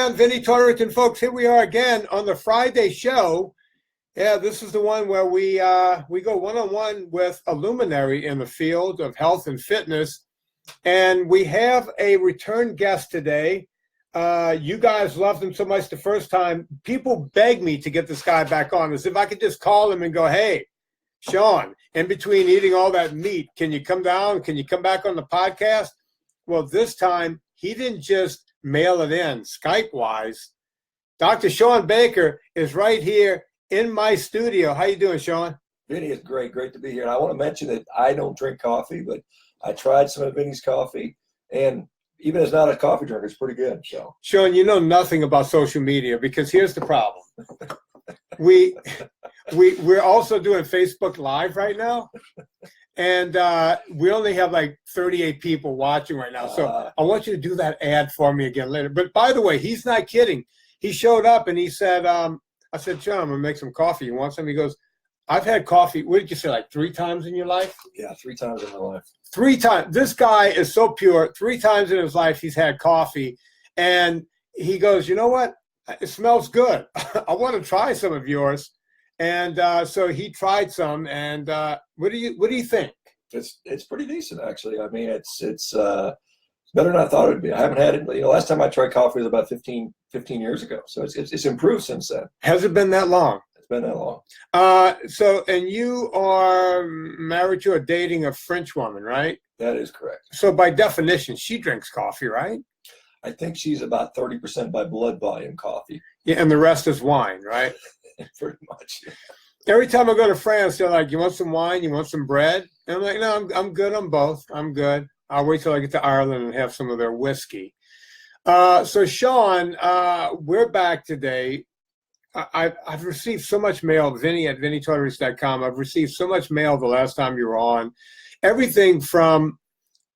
am Vinnie Tortorich, and folks, here we are again on the Friday show. Yeah, this is the one where we go one-on-one with a luminary in the field of health and fitness, and we have a return guest today. You guys loved him so much the first time. People begged me to get this guy back on, as if I could just call him and go, "Hey, Shawn, in between eating all that meat, can you come down? Can you come back on the podcast?" Well, this time he didn't just mail it in Skype-wise. Dr. Shawn Baker is right here in my studio. How you doing, Shawn? Vinnie, it's great to be here. And I want to mention that I don't drink coffee, but I tried some of Vinnie's coffee, and even as not a coffee drinker, it's pretty good. So, Shawn, you know nothing about social media, because here's the problem. We're also doing Facebook Live right now, and we only have like 38 people watching right now. So I want you to do that ad for me again later. But by the way, he's not kidding. He showed up and he said, I said, "John, I'm going to make some coffee. You want some?" He goes, "I've had coffee." What did you say, like 3 times in your life? Yeah, 3 times in my life. 3 times. This guy is so pure. 3 times in his life he's had coffee. And he goes, "You know what? It smells good. I want to try some of yours." And so he tried some. And what do you think? It's pretty decent, actually. I mean, it's better than I thought it would be. I haven't had it. Last time I tried coffee was about 15 years ago. So it's improved since then. Has it been that long? It's been that long. So, and you are married to or dating a French woman, right? That is correct. So by definition, she drinks coffee, right? I think she's about 30% by blood volume coffee. Yeah, and the rest is wine, right? Pretty much. Every time I go to France, they're like, "You want some wine? You want some bread?" And I'm like, "No, I'm good on both. I'm good. I'll wait till I get to Ireland and have some of their whiskey." So Shawn, we're back today. I've received so much mail, Vinnie at VinnieTortorich.com. I've received so much mail the last time you were on. Everything from,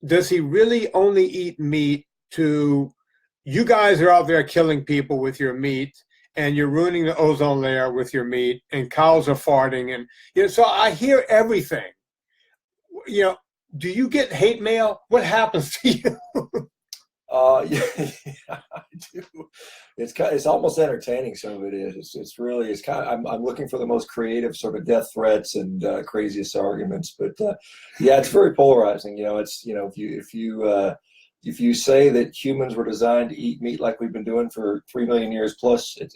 does he really only eat meat, to you guys are out there killing people with your meat, and you're ruining the ozone layer with your meat, and cows are farting. And so I hear everything. Do you get hate mail? What happens to you? Yeah, I do. It's almost entertaining. Some of it is. It's kind of, I'm looking for the most creative sort of death threats and craziest arguments. But yeah, it's very polarizing. If you say that humans were designed to eat meat like we've been doing for 3 million years plus, it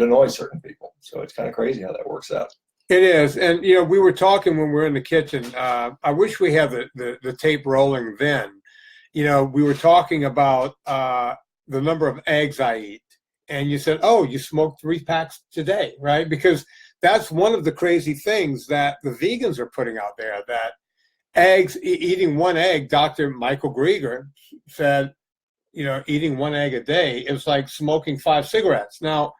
annoys certain people. So it's kind of crazy how that works out. It is. And, we were talking when we were in the kitchen. I wish we had the tape rolling then. We were talking about the number of eggs I eat. And you said, "Oh, you smoke 3 packs today," right? Because that's one of the crazy things that the vegans are putting out there, that eggs, eating 1 egg, Dr. Michael Greger said, eating 1 egg a day is like smoking 5 cigarettes. Now,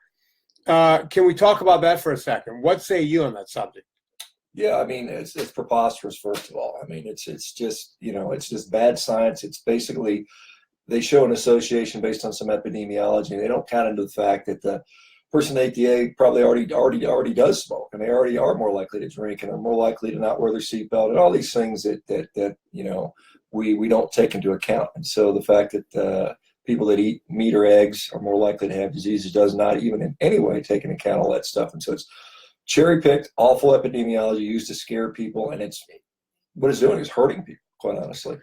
can we talk about that for a second? What say you on that subject? Yeah, I mean, it's preposterous, first of all. I mean, it's just bad science. It's basically, they show an association based on some epidemiology, and they don't count into the fact that the person that ate the egg probably already does smoke, and they already are more likely to drink, and are more likely to not wear their seatbelt, and all these things that we don't take into account. And so the fact that people that eat meat or eggs are more likely to have diseases does not even in any way take into account all that stuff. And so it's cherry-picked, awful epidemiology used to scare people, and what it's doing is hurting people, quite honestly.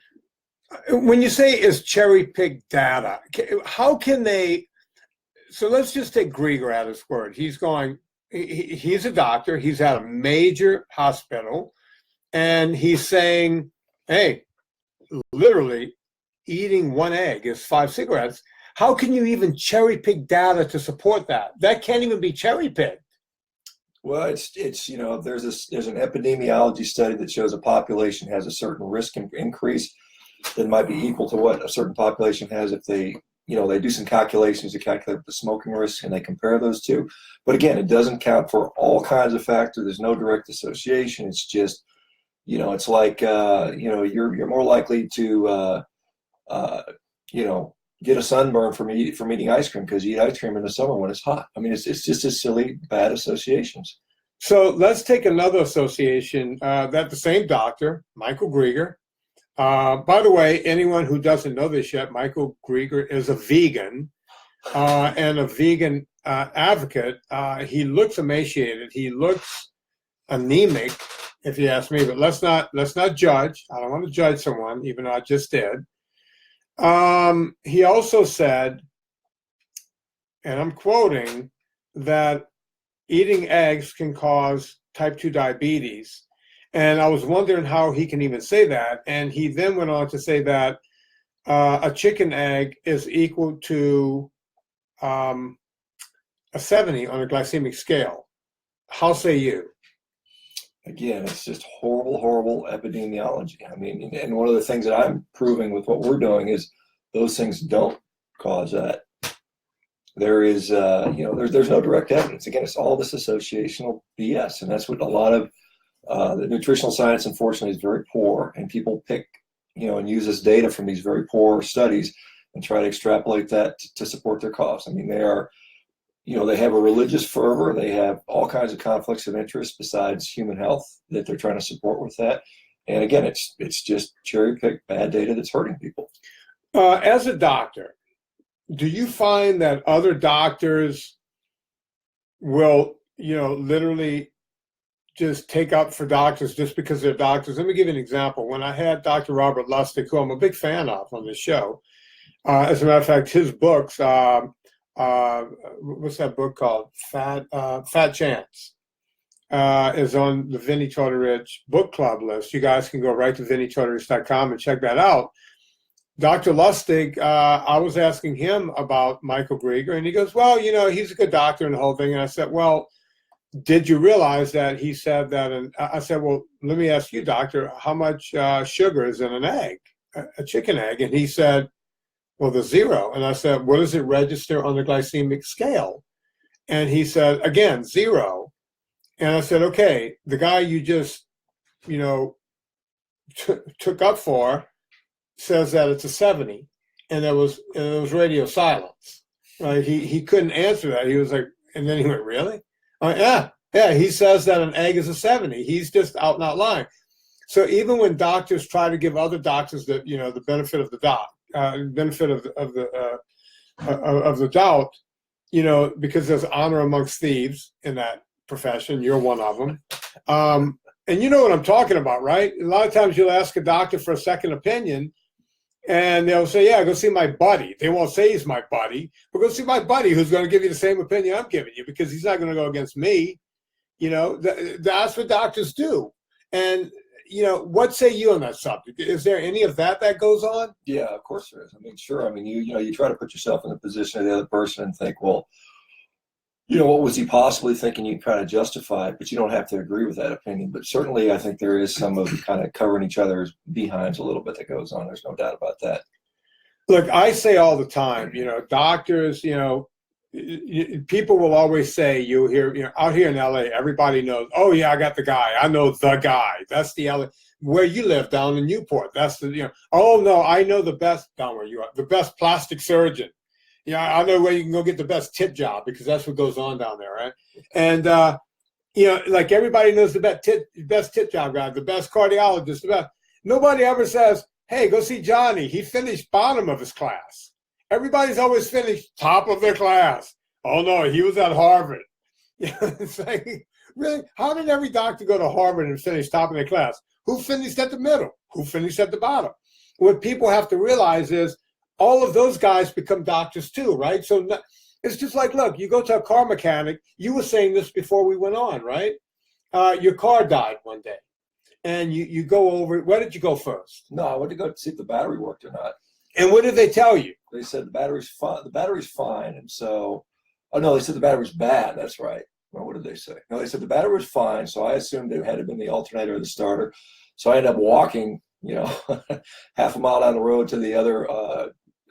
When you say it's cherry-picked data, how can they? So let's just take Greger at his word. He's a doctor. He's at a major hospital, and he's saying, "Hey, literally, eating 1 egg is 5 cigarettes." How can you even cherry-pick data to support that? That can't even be cherry-picked. Well, it's there's an epidemiology study that shows a population has a certain risk increase that might be equal to what a certain population has if they do some calculations to calculate the smoking risk, and they compare those two. But again, it doesn't count for all kinds of factors. There's no direct association. It's just, it's like, you're more likely to, get a sunburn from eating ice cream because you eat ice cream in the summer when it's hot. I mean, it's just a silly, bad associations. So let's take another association that the same doctor, Michael Greger. By the way, anyone who doesn't know this yet, Michael Greger is a vegan. and a vegan advocate. He looks emaciated. He looks anemic, if you ask me. But let's not judge. I don't want to judge someone, even though I just did. He also said, and I'm quoting, that eating eggs can cause type 2 diabetes. And I was wondering how he can even say that. And he then went on to say that a chicken egg is equal to a 70 on a glycemic scale. How say you? Again, it's just horrible epidemiology. I mean, and one of the things that I'm proving with what we're doing is those things don't cause that. There is, there's no direct evidence. Again, it's all this associational BS, and that's what a lot of the nutritional science, unfortunately, is very poor, and people pick, and use this data from these very poor studies and try to extrapolate that to support their cause. I mean, they are, they have a religious fervor. They have all kinds of conflicts of interest besides human health that they're trying to support with that. And again, it's just cherry-picked bad data that's hurting people. As a doctor, do you find that other doctors will, literally just take up for doctors just because they're doctors? Let me give you an example. When I had Dr. Robert Lustig, who I'm a big fan of on this show, as a matter of fact, his books, what's that book called? Fat Chance, is on the Vinnie Tortorich book club list. You guys can go right to VinnieTortorich.com and check that out. Dr. Lustig, I was asking him about Michael Greger, and he goes, well, he's a good doctor and the whole thing. And I said, well, did you realize that he said that? And I said, well, let me ask you, doctor, how much sugar is in an egg, a chicken egg? And he said, well, there's 0. And I said, what does it register on the glycemic scale? And he said, again, 0. And I said, okay, the guy you just, took up for says that it's a 70, and there was radio silence. Right? He couldn't answer that. He was like, and then he went, really? Yeah. He says that an egg is a 70. He's just out and out lying. So even when doctors try to give other doctors the the benefit of the benefit of the doubt, because there's honor amongst thieves in that profession. You're one of them. And you know what I'm talking about, right? A lot of times you'll ask a doctor for a second opinion, and they'll say, yeah, go see my buddy. They won't say he's my buddy, but go see my buddy who's going to give you the same opinion I'm giving you, because he's not going to go against me. That's what doctors do. And, what say you on that subject? Is there any of that goes on? Yeah, of course there is. I mean, sure. I mean, you try to put yourself in the position of the other person and think, well, what was he possibly thinking? You kind of justify it, but you don't have to agree with that opinion. But certainly I think there is some of kind of covering each other's behinds a little bit that goes on. There's no doubt about that. Look, I say all the time, doctors, people will always say, you hear, out here in LA, everybody knows, oh yeah, I got the guy. I know the guy. That's the LA. Where you live down in Newport. That's the, oh no, I know the best down where you are, the best plastic surgeon. I know where you can go get the best tit job, because that's what goes on down there, right? And, like everybody knows the best tit job guy, the best cardiologist, the best. Nobody ever says, hey, go see Johnny. He finished bottom of his class. Everybody's always finished top of their class. Oh, no, he was at Harvard. It's like, really? How did every doctor go to Harvard and finish top of their class? Who finished at the middle? Who finished at the bottom? What people have to realize is, all of those guys become doctors too, right? So it's just like, look, you go to a car mechanic. You were saying this before we went on, right? Your car died one day, and you go over. Where did you go first? No, I went to go see if the battery worked or not. And what did they tell you? They said the battery's fine. The battery's fine, and so, oh no, they said the battery's bad. That's right. Well, what did they say? No, they said the battery was fine. So I assumed it had to been the alternator or the starter. So I ended up walking, half a mile down the road to the other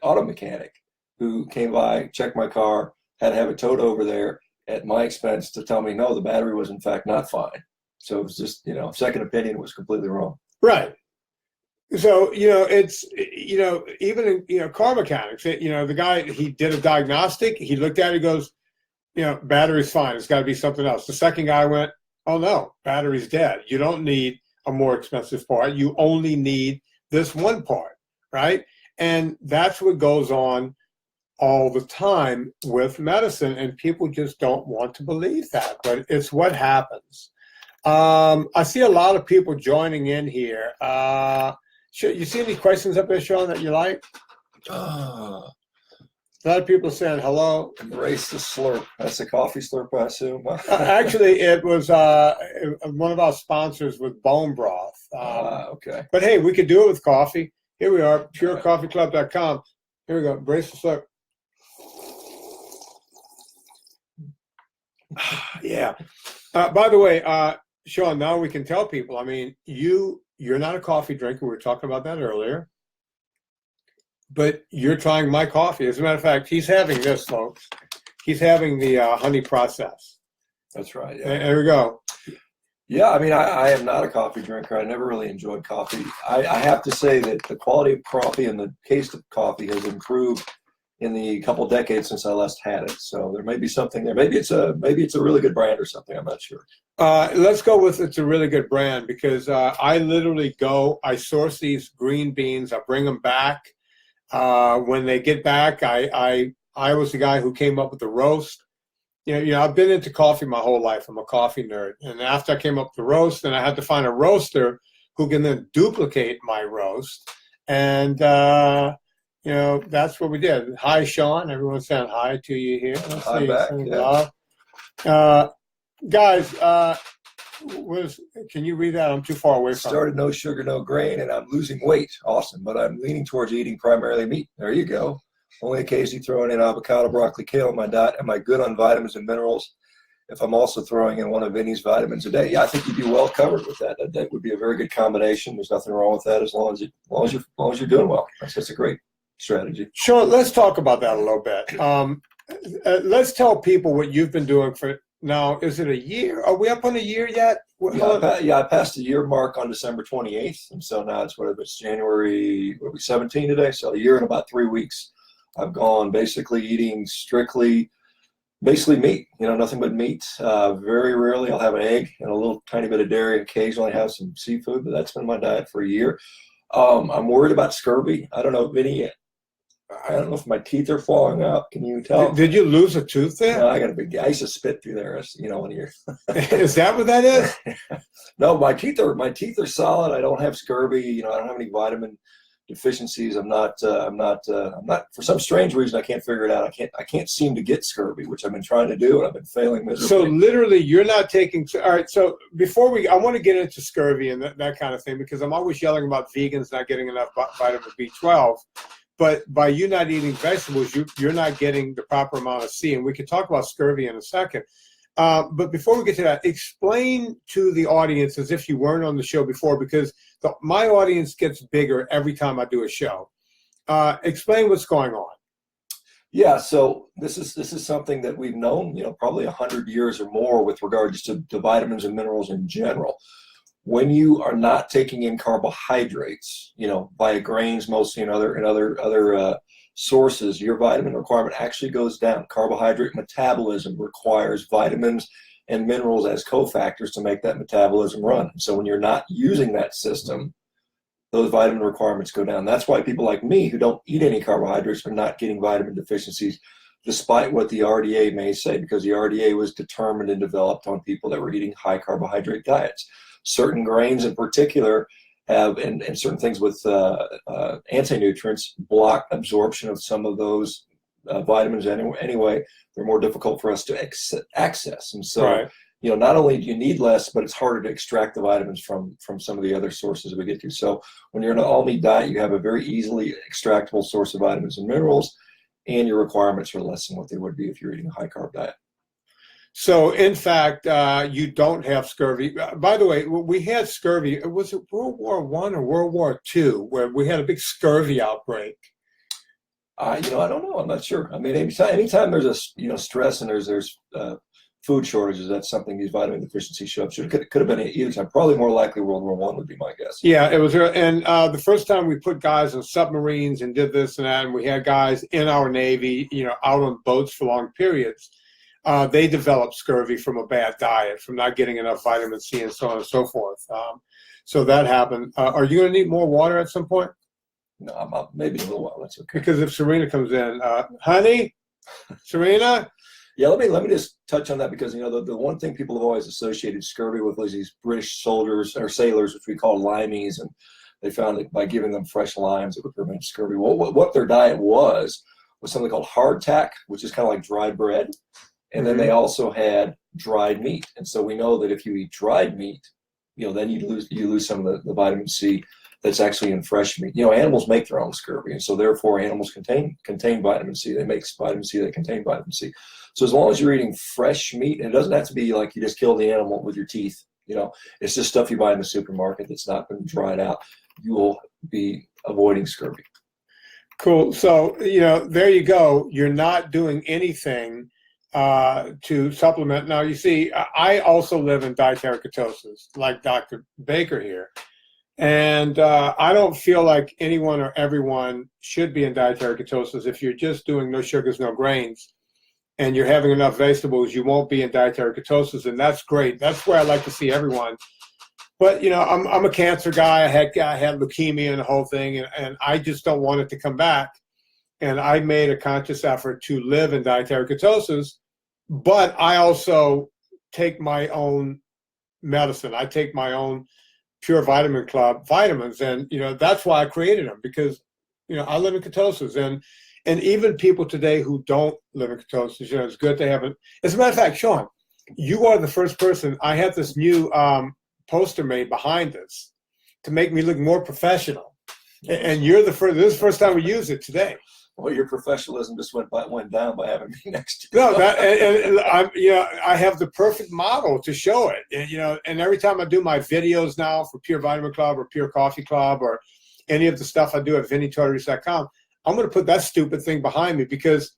auto mechanic, who came by, checked my car, had to have it towed over there at my expense to tell me, no, the battery was in fact not fine. So it was just, second opinion was completely wrong. Right. So, it's, even in, car mechanics, the guy, he did a diagnostic, he looked at it, he goes, battery's fine. It's got to be something else. The second guy went, oh no, battery's dead. You don't need a more expensive part. You only need this one part, right? And that's what goes on all the time with medicine, and people just don't want to believe that, but it's what happens. I see a lot of people joining in here. You see any questions up there, Shawn, that you like? A lot of people saying hello. Embrace the slurp. That's a coffee slurp, I assume. Actually, it was one of our sponsors with bone broth. Okay. But hey, we could do it with coffee. Here we are, purecoffeeclub.com. Here we go. Embrace the slurp. Yeah. By the way, Shawn, now we can tell people, I mean, you're not a coffee drinker. We were talking about that earlier. But you're trying my coffee. As a matter of fact, he's having this, folks. He's having the honey process. That's right. Yeah. There we go. Yeah, I mean, I am not a coffee drinker. I never really enjoyed coffee. I have to say that the quality of coffee and the taste of coffee has improved in the couple of decades since I last had it. So there may be something there. Maybe it's a really good brand or something. I'm not sure. Let's go with it's a really good brand, because I literally I source these green beans. I bring them back. When they get back, I was the guy who came up with the roast. You know, I've been into coffee my whole life. I'm a coffee nerd. And after I came up with the roast, then I had to find a roaster who can then duplicate my roast. And, you know, that's what we did. Hi, Shawn. Everyone's saying hi to you here. Let's Hi see. back. Yeah. Guys, can you read that? I'm too far away from it. Started no sugar, no grain, and I'm losing weight. Awesome. But I'm leaning towards eating primarily meat. There you go. Only occasionally throwing in avocado, broccoli, kale in my diet. Am I good on vitamins and minerals if I'm also throwing in one of Vinnie's vitamins a day? Yeah, I think you'd be well covered with that. That would be a very good combination. There's nothing wrong with that as long as you're doing well. That's a great strategy. Shawn, let's talk about that a little bit. Let's tell people what you've been doing for now. Is it a year? Are we up on a year yet? I passed the year mark on December 28th, and so now it's January 17 today, so a year and about 3 weeks. I've gone basically eating basically meat, nothing but meat. Very rarely I'll have an egg and a little tiny bit of dairy. Occasionally have some seafood, but that's been my diet for a year. I'm worried about scurvy. I don't know, Vinnie, I don't know if my teeth are falling out. Can you tell? Did you lose a tooth there? No, I got a big. I used to spit through there. When you're. Is that what that is? No, my teeth are solid. I don't have scurvy. I don't have any vitamin deficiencies. I'm not. For some strange reason, I can't figure it out. I can't seem to get scurvy, which I've been trying to do, and I've been failing miserably. So literally, you're not taking. All right. So before I want to get into scurvy and that kind of thing, because I'm always yelling about vegans not getting enough vitamin B12. But by you not eating vegetables, you're not getting the proper amount of C. And we can talk about scurvy in a second. But before we get to that, explain to the audience as if you weren't on the show before, because my audience gets bigger every time I do a show. Explain what's going on. Yeah, so this is something that we've known, probably 100 years or more with regards to vitamins and minerals in general. When you are not taking in carbohydrates, via grains mostly and other sources, your vitamin requirement actually goes down. Carbohydrate metabolism requires vitamins and minerals as cofactors to make that metabolism run. So when you're not using that system, those vitamin requirements go down. That's why people like me who don't eat any carbohydrates are not getting vitamin deficiencies, despite what the RDA may say, because the RDA was determined and developed on people that were eating high carbohydrate diets. Certain grains in particular have, and certain things with anti-nutrients, block absorption of some of those vitamins anyway. They're more difficult for us to access. And so, right. Not only do you need less, but it's harder to extract the vitamins from some of the other sources we get to. So when you're in an all-meat diet, you have a very easily extractable source of vitamins and minerals, and your requirements are less than what they would be if you're eating a high-carb diet. So, in fact, you don't have scurvy. By the way, we had scurvy. Was it World War I or World War II where we had a big scurvy outbreak? I don't know. I'm not sure. I mean, anytime there's a stress and there's food shortages, that's something these vitamin deficiencies show up. So it could have been either time. Probably more likely World War I would be my guess. Yeah, it was. And the first time we put guys on submarines and did this and that, and we had guys in our Navy, out on boats for long periods. They developed scurvy from a bad diet, from not getting enough vitamin C and so on and so forth. So that happened. Are you going to need more water at some point? No, maybe a little while. That's okay. Because if Serena comes in, honey, Serena. Yeah, let me just touch on that, because the one thing people have always associated scurvy with was these British soldiers or sailors, which we call limeys, and they found that by giving them fresh limes, it would prevent scurvy. Well, what their diet was something called hardtack, which is kind of like dry bread, and then they also had dried meat. And so we know that if you eat dried meat, then you lose some of the vitamin C that's actually in fresh meat. Animals make their own scurvy, and so therefore animals contain vitamin C. They make vitamin C that contain vitamin C. So as long as you're eating fresh meat, and it doesn't have to be like you just kill the animal with your teeth, it's just stuff you buy in the supermarket that's not been dried out, you will be avoiding scurvy. Cool. So, there you go. You're not doing anything to supplement. Now, you see, I also live in dietary ketosis, like Dr. Baker here. And I don't feel like anyone or everyone should be in dietary ketosis. If you're just doing no sugars, no grains, and you're having enough vegetables, you won't be in dietary ketosis, and that's great. That's where I like to see everyone. But I'm a cancer guy. I had leukemia and the whole thing, and I just don't want it to come back. And I made a conscious effort to live in dietary ketosis, but I also take my own medicine. I take my own Pure Vitamin Club vitamins, and that's why I created them, because I live in ketosis, and even people today who don't live in ketosis, it's good to have it. As a matter of fact, Shawn, you are the first person. I had this new poster made behind us to make me look more professional, and you're the first. This is the first time we use it today. Well, your professionalism just went down by having me next to you. No, I have the perfect model to show it. And every time I do my videos now for Pure Vitamin Club or Pure Coffee Club or any of the stuff I do at VinnieTortorich.com, I'm going to put that stupid thing behind me, because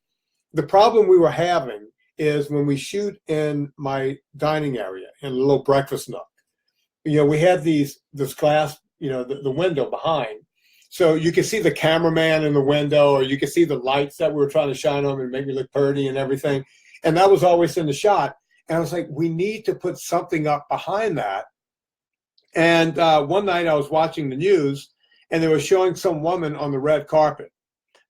the problem we were having is when we shoot in my dining area in a little breakfast nook, we had this glass, the window behind. So you can see the cameraman in the window, or you can see the lights that we were trying to shine on and make me look pretty and everything. And that was always in the shot. And I was like, we need to put something up behind that. And one night I was watching the news, and they were showing some woman on the red carpet.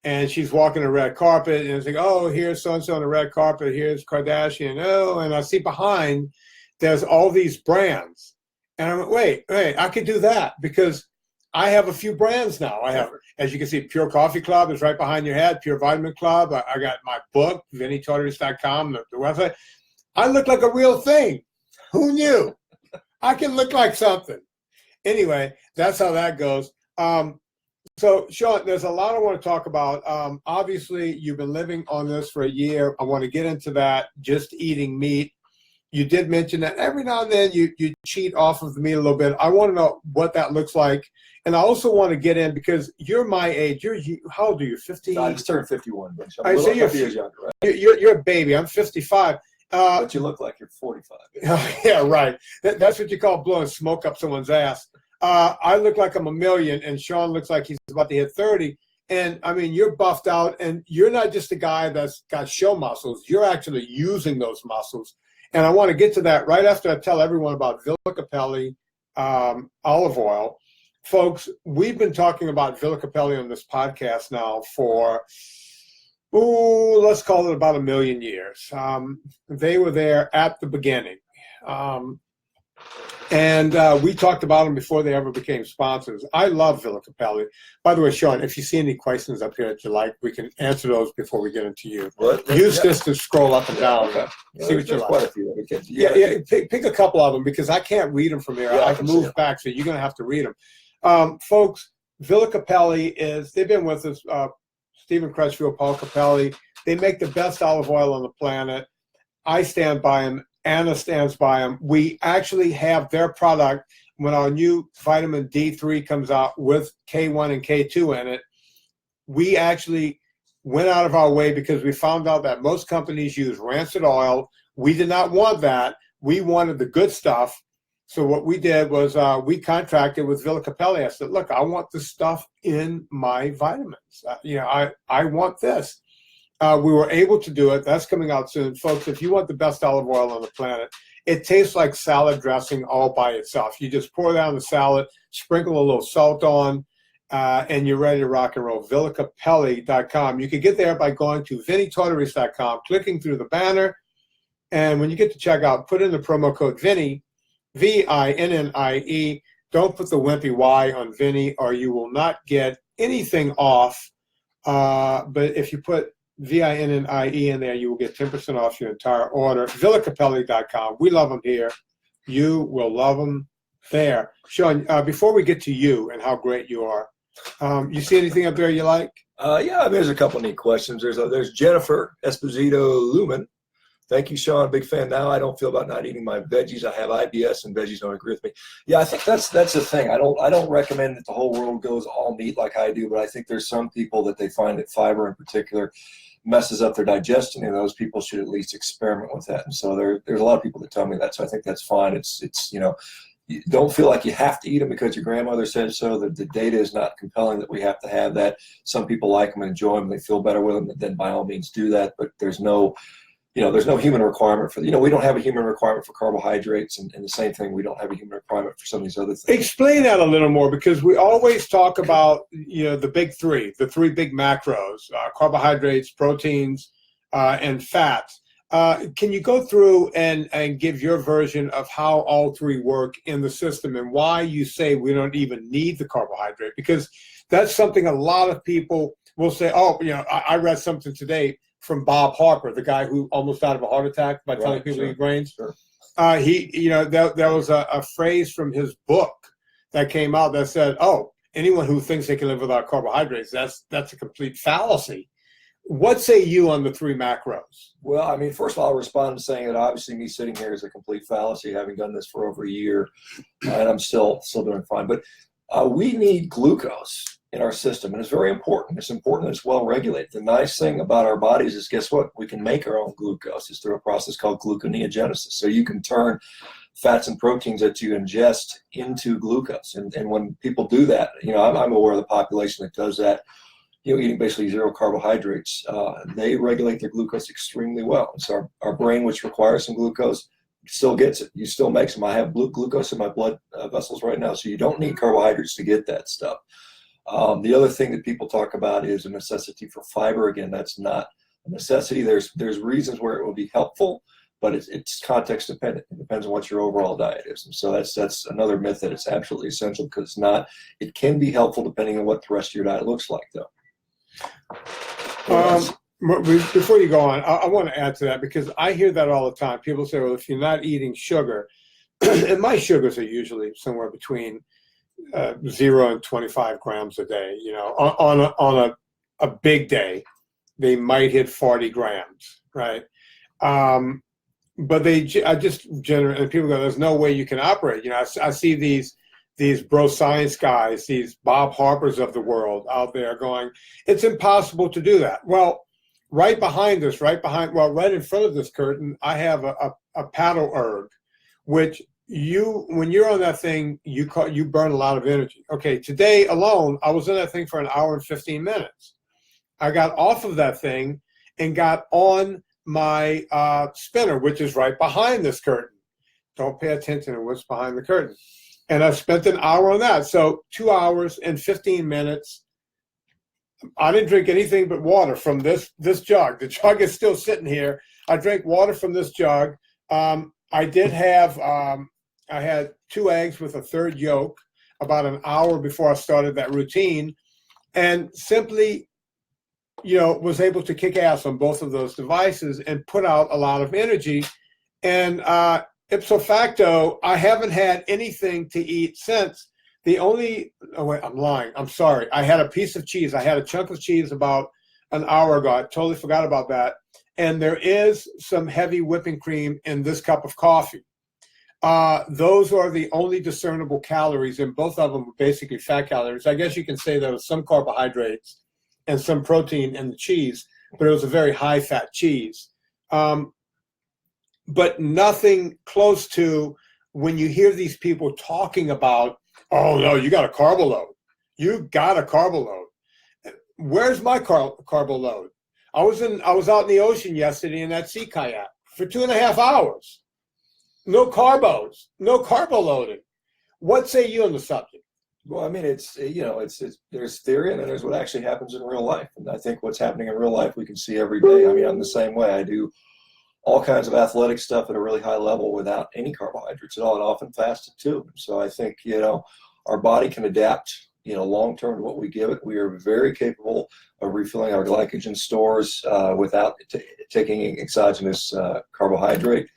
And she's walking the red carpet, and it's like, oh, here's so-and-so on the red carpet. Here's Kardashian. Oh, and I see behind, there's all these brands. And I went, wait, I could do that, because I have a few brands now. I have, as you can see, Pure Coffee Club is right behind your head, Pure Vitamin Club. I got my book, VinnieTortorich.com, the website. I look like a real thing. Who knew? I can look like something. Anyway, that's how that goes. So, Shawn, there's a lot I want to talk about. Obviously, you've been living on this for a year. I want to get into that, just eating meat. You did mention that every now and then you cheat off of the meat a little bit. I want to know what that looks like. And I also want to get in, because you're my age. How old are you, 15? I just turned 51. But I'm a couple years younger, right? You're a baby. I'm 55. But you look like you're 45. Yeah, right. That's what you call blowing smoke up someone's ass. I look like I'm a million, and Shawn looks like he's about to hit 30. And, I mean, you're buffed out, and you're not just a guy that's got show muscles. You're actually using those muscles. And I want to get to that right after I tell everyone about Villicapelli olive oil. Folks, we've been talking about Villicapelli on this podcast now for, let's call it about 1 million years. They were there at the beginning. And we talked about them before they ever became sponsors. I love Villicapelli. By the way, Shawn, if you see any questions up here that you like, we can answer those before we get into you. Use this to scroll up and down. Okay. See what you like. Quite a few. Yeah. Pick a couple of them, because I can't read them from here. Yeah, I can move back, so you're going to have to read them. Folks, Villicapelli they've been with us, Stephen Crutchfield, Paul Capelli. They make the best olive oil on the planet. I stand by them. Anna stands by them. We actually have their product when our new vitamin D3 comes out with K1 and K2 in it. We actually went out of our way, because we found out that most companies use rancid oil. We did not want that. We wanted the good stuff. So what we did was we contracted with Villicapelli. I said, look, I want this stuff in my vitamins. I want this. We were able to do it. That's coming out soon. Folks, if you want the best olive oil on the planet, it tastes like salad dressing all by itself. You just pour that on the salad, sprinkle a little salt on. and you're ready to rock and roll. villicapelli.com. You can get there by going to vinnietortorich.com, clicking through the banner, and when you get to checkout, put in the promo code Vinnie, Vinnie. Don't put the wimpy Y on Vinnie, or you will not get anything off. But if you put Vinnie in there, you will get 10% off your entire order. villicapelli.com. We love them here. You will love them there. Shawn, before we get to you and how great you are, you see anything up there you like? Yeah, there's a couple neat questions. There's Jennifer Esposito Lumen. Thank you, Shawn. Big fan. Now I don't feel about not eating my veggies. I have IBS, and veggies don't agree with me. Yeah, I think that's the thing. I don't recommend that the whole world goes all meat like I do, but I think there's some people that they find that fiber in particular messes up their digestion, and those people should at least experiment with that. And so there's a lot of people that tell me that. So I think that's fine. It's you don't feel like you have to eat them because your grandmother said so. The data is not compelling that we have to have that. Some people like them and enjoy them. They feel better with them. Then by all means do that. But there's no human requirement for, we don't have a human requirement for carbohydrates, and the same thing, we don't have a human requirement for some of these other things. Explain that a little more, because we always talk about, the big three, the three big macros, carbohydrates, proteins, and fats. Can you go through and give your version of how all three work in the system and why you say we don't even need the carbohydrate? Because that's something a lot of people will say, I read something today from Bob Harper, the guy who almost died of a heart attack by telling people to eat grains. Sure. There was a phrase from his book that came out that said, anyone who thinks they can live without carbohydrates, that's a complete fallacy. What say you on the three macros? Well, I mean, first of all, I'll respond to saying that obviously me sitting here is a complete fallacy, having done this for over a year, and I'm still doing fine. But we need glucose in our system, and it's very important. It's important that it's well regulated. The nice thing about our bodies is, guess what? We can make our own glucose. It's through a process called gluconeogenesis. So you can turn fats and proteins that you ingest into glucose. And when people do that, I'm aware of the population that does that, eating basically zero carbohydrates, they regulate their glucose extremely well. And so our brain, which requires some glucose, still gets it. You still make some. I have glucose in my blood vessels right now, so you don't need carbohydrates to get that stuff. The other thing that people talk about is a necessity for fiber. Again, that's not a necessity. There's reasons where it will be helpful, but it's context dependent. It depends on what your overall diet is. And so that's another myth, that it's absolutely essential, because it's not. It can be helpful depending on what the rest of your diet looks like, though. Before you go on, I want to add to that, because I hear that all the time. People say, well, if you're not eating sugar, and my sugars are usually somewhere between 0 and 25 grams a day. On a big day, they might hit 40 grams, right? But I just generally, and people go, there's no way you can operate. I see these bro science guys, these Bob Harpers of the world out there going, it's impossible to do that. Well, right in front of this curtain, I have a paddle erg, which when you're on that thing, you burn a lot of energy. Okay, today alone, I was in that thing for an hour and 15 minutes. I got off of that thing and got on my spinner, which is right behind this curtain. Don't pay attention to what's behind the curtain. And I spent an hour on that. So 2 hours and 15 minutes. I didn't drink anything but water from this jug. The jug is still sitting here. I drank water from this jug. I did have, I had 2 eggs with a third yolk about an hour before I started that routine, and simply, was able to kick ass on both of those devices and put out a lot of energy. And ipso facto, I haven't had anything to eat since. I'm lying. I'm sorry. I had a piece of cheese. I had a chunk of cheese about an hour ago. I totally forgot about that. And there is some heavy whipping cream in this cup of coffee. Those are the only discernible calories, and both of them are basically fat calories. I guess you can say there was some carbohydrates and some protein in the cheese, but it was a very high fat cheese. But nothing close to when you hear these people talking about, oh no, you got a carbo load. You got a carbo load. Where's my carbo load? I was out in the ocean yesterday in that sea kayak for 2.5 hours. No carbos, no carbo loading. What say you on the subject? Well, I mean, it's there's theory and then there's what actually happens in real life. And I think what's happening in real life we can see every day. I mean, I'm the same way. I do all kinds of athletic stuff at a really high level without any carbohydrates at all, and often fasted too. So I think, our body can adapt, long term to what we give it. We are very capable of refilling our glycogen stores without taking exogenous carbohydrate.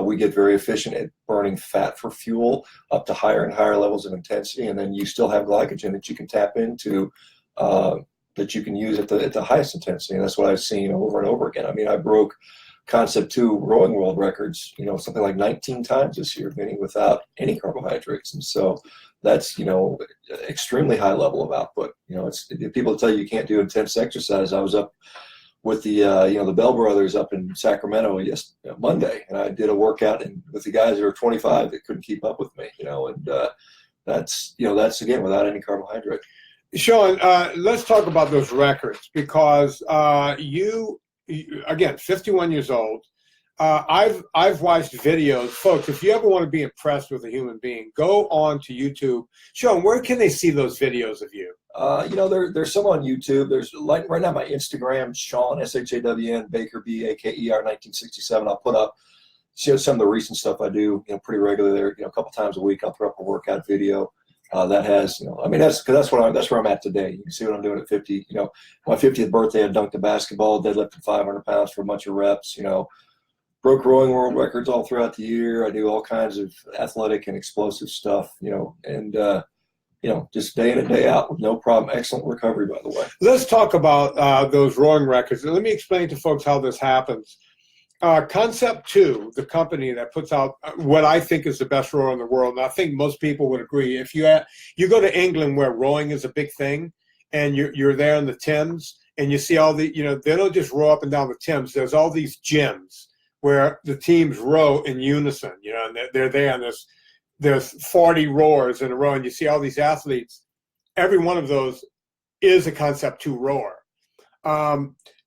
We get very efficient at burning fat for fuel up to higher and higher levels of intensity, and then you still have glycogen that you can tap into, that you can use at the highest intensity. And that's what I've seen over and over again. I mean, I broke Concept 2 rowing world records, something like 19 times this year, Vinnie, without any carbohydrates. And so that's, extremely high level of output. It's people tell you can't do intense exercise. I was up with the the Bell brothers up in Sacramento Monday, and I did a workout with the guys that were 25 that couldn't keep up with me, and that's again without any carbohydrate. Shawn, let's talk about those records, because you again, 51 years old. I've watched videos, folks. If you ever want to be impressed with a human being, go on to YouTube. Shawn, where can they see those videos of you? There's some on YouTube. There's right now my Instagram, Shawn SHAWN Baker BAKER 1967. I'll put up some of the recent stuff I do, pretty regularly there. A couple times a week I'll throw up a workout video that has, that's where I'm at today. You can see what I'm doing at 50. My 50th birthday I dunked a basketball, deadlifted 500 pounds for a bunch of reps. Broke rowing world records all throughout the year. I do all kinds of athletic and explosive stuff. And just day in and day out with no problem. Excellent recovery, by the way. Let's talk about those rowing records. Let me explain to folks how this happens. Concept 2, the company that puts out what I think is the best rower in the world, and I think most people would agree. If you go to England, where rowing is a big thing, and you're there in the Thames, and you see all the, they don't just row up and down the Thames. There's all these gyms where the teams row in unison, and they're there, and there's 40 rowers in a row, and you see all these athletes. Every one of those is a Concept 2 rower.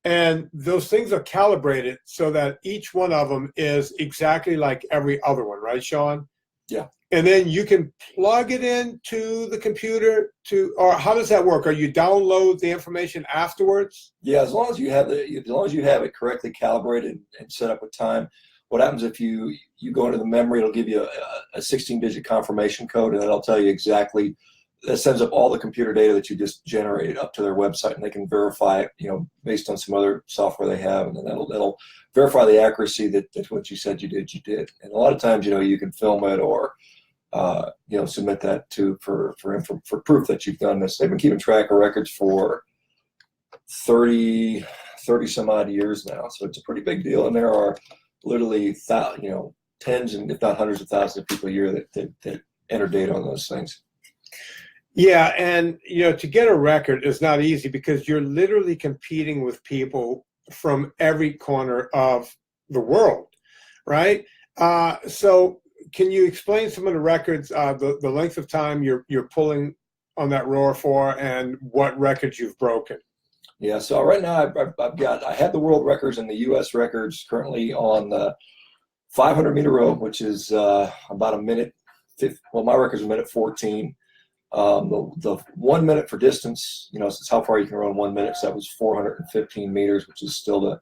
And those things are calibrated so that each one of them is exactly like every other one, right, Shawn? Yeah. And then you can plug it into the computer or how does that work? Or you download the information afterwards? Yeah, as long as you have it correctly calibrated and set up with time. What happens if you go into the memory, it'll give you a 16-digit confirmation code, and that'll tell you exactly. That sends up all the computer data that you just generated up to their website, and they can verify it, based on some other software they have, and then that'll verify the accuracy that what you said you did. And a lot of times, you can film it or submit that for proof that you've done this. They've been keeping track of records for 30 some odd years now, so it's a pretty big deal. And there are literally tens and if not hundreds of thousands of people a year that enter data on those things. Yeah, and to get a record is not easy because you're literally competing with people from every corner of the world, right? So can you explain some of the records, the length of time you're pulling on that rower for, and what records you've broken? Yeah, so right now I have the world records and the U.S. records currently on the 500-meter row, which is about a minute. Well, my record's a minute 14. The 1 minute for distance, it's how far you can run 1 minute. So that was 415 meters, which is still the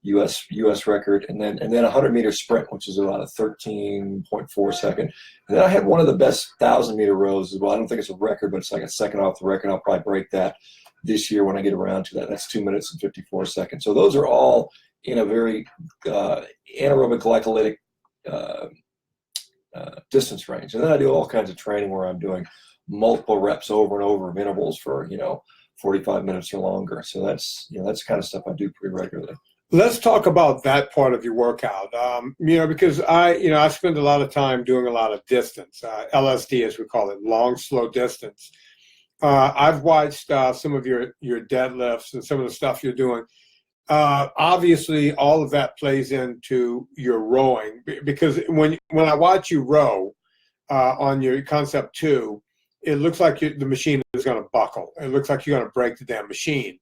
U.S. record. And then a 100-meter sprint, which is about a 13.4 second. And then I had one of the best 1,000-meter rows as well. I don't think it's a record, but it's like a second off the record. I'll probably break that this year when I get around to that. That's 2 minutes and 54 seconds. So those are all in a very anaerobic glycolytic distance range. And then I do all kinds of training where I'm doing multiple reps over and over of intervals for 45 minutes or longer. So that's that's the kind of stuff I do pretty regularly. Let's talk about that part of your workout. Because I spend a lot of time doing a lot of distance, LSD as we call it, long slow distance. I've watched some of your deadlifts and some of the stuff you're doing. Obviously all of that plays into your rowing, because when I watch you row on your Concept 2, it looks like the machine is going to buckle. It looks like you're going to break the damn machine.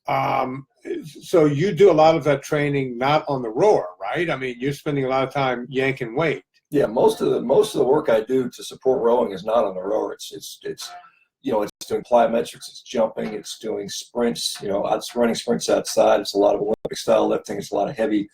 So you do a lot of that training not on the rower, right? I mean, you're spending a lot of time yanking weight. Yeah, most of the work I do to support rowing is not on the rower. It's it's doing plyometrics, it's jumping, it's doing sprints, it's running sprints outside. It's a lot of Olympic style lifting. It's a lot of heavy.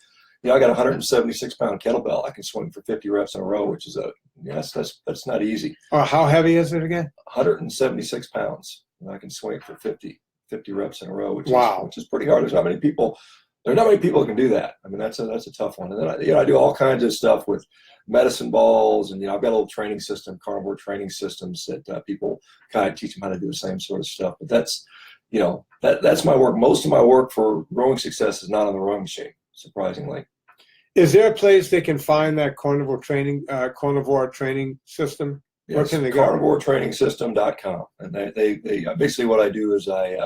I got a 176-pound kettlebell. I can swing for 50 reps in a row, which is that's not easy. How heavy is it again? 176 pounds. And I can swing for 50 reps in a row, which is pretty hard. There's not many people who can do that. I mean, that's a tough one. And then I do all kinds of stuff with medicine balls, and I've got a little training system, Carnivore training systems that people kind of teach them how to do the same sort of stuff. But that's that's my work. Most of my work for rowing success is not on the rowing machine, surprisingly. Is there a place they can find that carnivore training system? Yes, Where can they go? CarnivoreTrainingSystem.com. And they basically what I do is I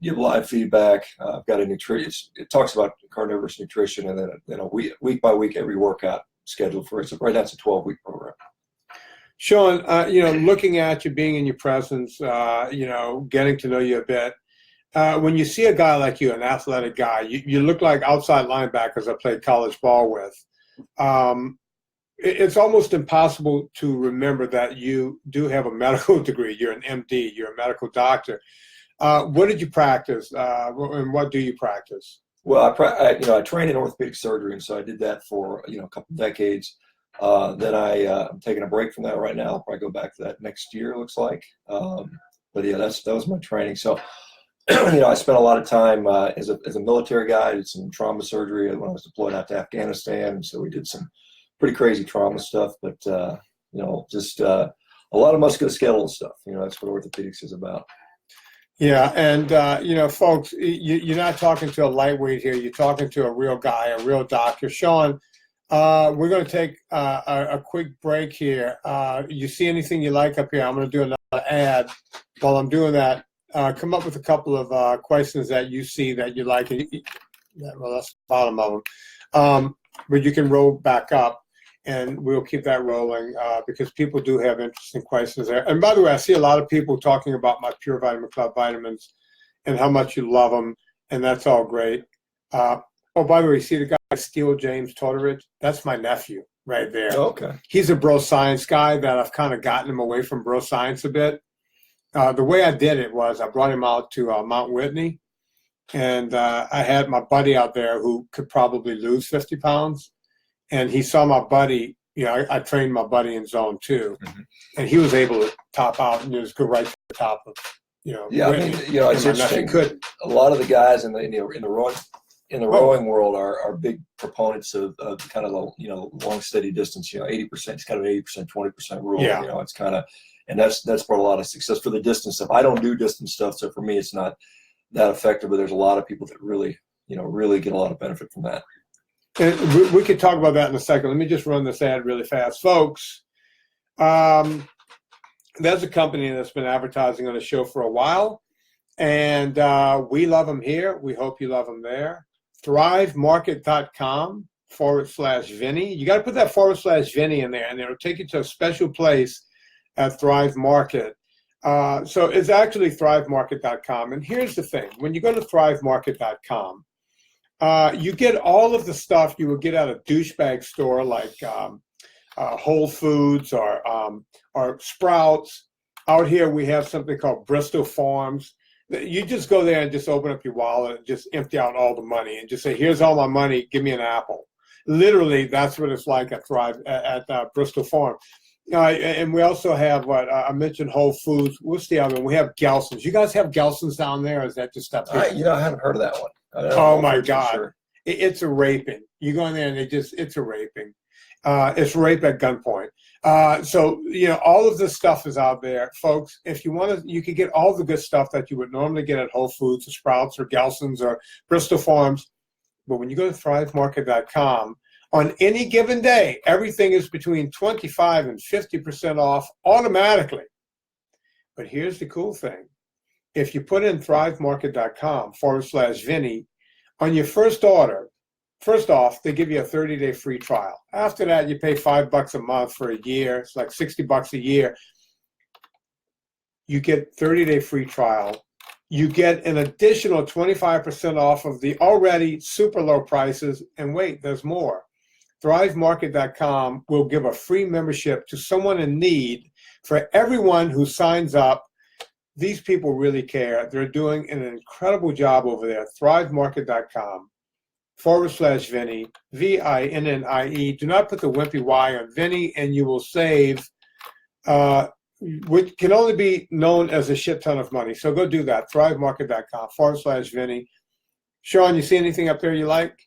give live feedback. I've got a nutrition. It talks about carnivorous nutrition, and then a week by week every workout scheduled for it. So right now it's a 12-week program. Shawn, looking at you, being in your presence, getting to know you a bit. When you see a guy like you, an athletic guy, you look like outside linebackers I played college ball with. It's almost impossible to remember that you do have a medical degree. You're an MD. You're a medical doctor. What did you practice, and what do you practice? Well, I trained in orthopedic surgery, and so I did that for a couple decades. Then I'm taking a break from that right now. I'll probably go back to that next year, it looks like. But yeah, that was my training. So, I spent a lot of time as a military guy. I did some trauma surgery when I was deployed out to Afghanistan. So we did some pretty crazy trauma stuff. But just a lot of musculoskeletal stuff. That's what orthopedics is about. Yeah, and folks, you're not talking to a lightweight here. You're talking to a real guy, a real doctor. Shawn, we're going to take a quick break here. You see anything you like up here? I'm going to do another ad. While I'm doing that, come up with a couple of questions that you see that you like. Well, that's the bottom of them. But you can roll back up, and we'll keep that rolling because people do have interesting questions there. And by the way, I see a lot of people talking about my Pure Vitamin Club vitamins and how much you love them, and that's all great. Oh, by the way, you see the guy, Steele James Tortorich? That's my nephew right there. Okay. He's a bro science guy that I've kind of gotten him away from bro science a bit. The way I did it was I brought him out to Mount Whitney, and I had my buddy out there who could probably lose 50 pounds. And he saw my buddy, I trained my buddy in zone 2, and he was able to top out and just go right to the top of, Yeah, Whitney. it's interesting. A lot of the guys in the rowing world are big proponents of kind of long steady distance. 80%. It's kind of an 80%, 20% rule. Yeah. It's kind of, and that's brought a lot of success for the distance stuff. I don't do distance stuff, so for me it's not that effective. But there's a lot of people that really get a lot of benefit from that. And we could talk about that in a second. Let me just run this ad really fast. Folks, there's a company that's been advertising on the show for a while, and we love them here. We hope you love them there. ThriveMarket.com/Vinnie. You got to put that /Vinnie in there, and it'll take you to a special place at Thrive Market. So it's actually ThriveMarket.com. And here's the thing. When you go to ThriveMarket.com, you get all of the stuff you would get at a douchebag store like Whole Foods or Sprouts. Out here we have something called Bristol Farms. You just go there and just open up your wallet and just empty out all the money and just say, here's all my money, give me an apple. Literally, that's what it's like at Bristol Farm. And we also have what I mentioned, Whole Foods. What's the other one? We have Gelson's. You guys have Gelson's down there, or is that just up here? I haven't heard of that one. Oh my God. Sure. It's a raping. You go in there and it's a raping. It's rape at gunpoint. So, all of this stuff is out there. Folks, if you want to, you can get all the good stuff that you would normally get at Whole Foods or Sprouts or Gelson's or Bristol Farms. But when you go to ThriveMarket.com, on any given day, everything is between 25 and 50% off automatically. But here's the cool thing. If you put in ThriveMarket.com/Vinnie, on your first order, first off, they give you a 30-day free trial. After that, you pay $5 a month for a year. It's like $60 a year. You get 30-day free trial. You get an additional 25% off of the already super low prices. And wait, there's more. ThriveMarket.com will give a free membership to someone in need for everyone who signs up these people really care. They're doing an incredible job over there. ThriveMarket.com/Vinnie, Vinnie. Do not put the wimpy Y on Vinnie, and you will save, which can only be known as a shit ton of money. So go do that. ThriveMarket.com/Vinnie. Shawn, you see anything up there you like?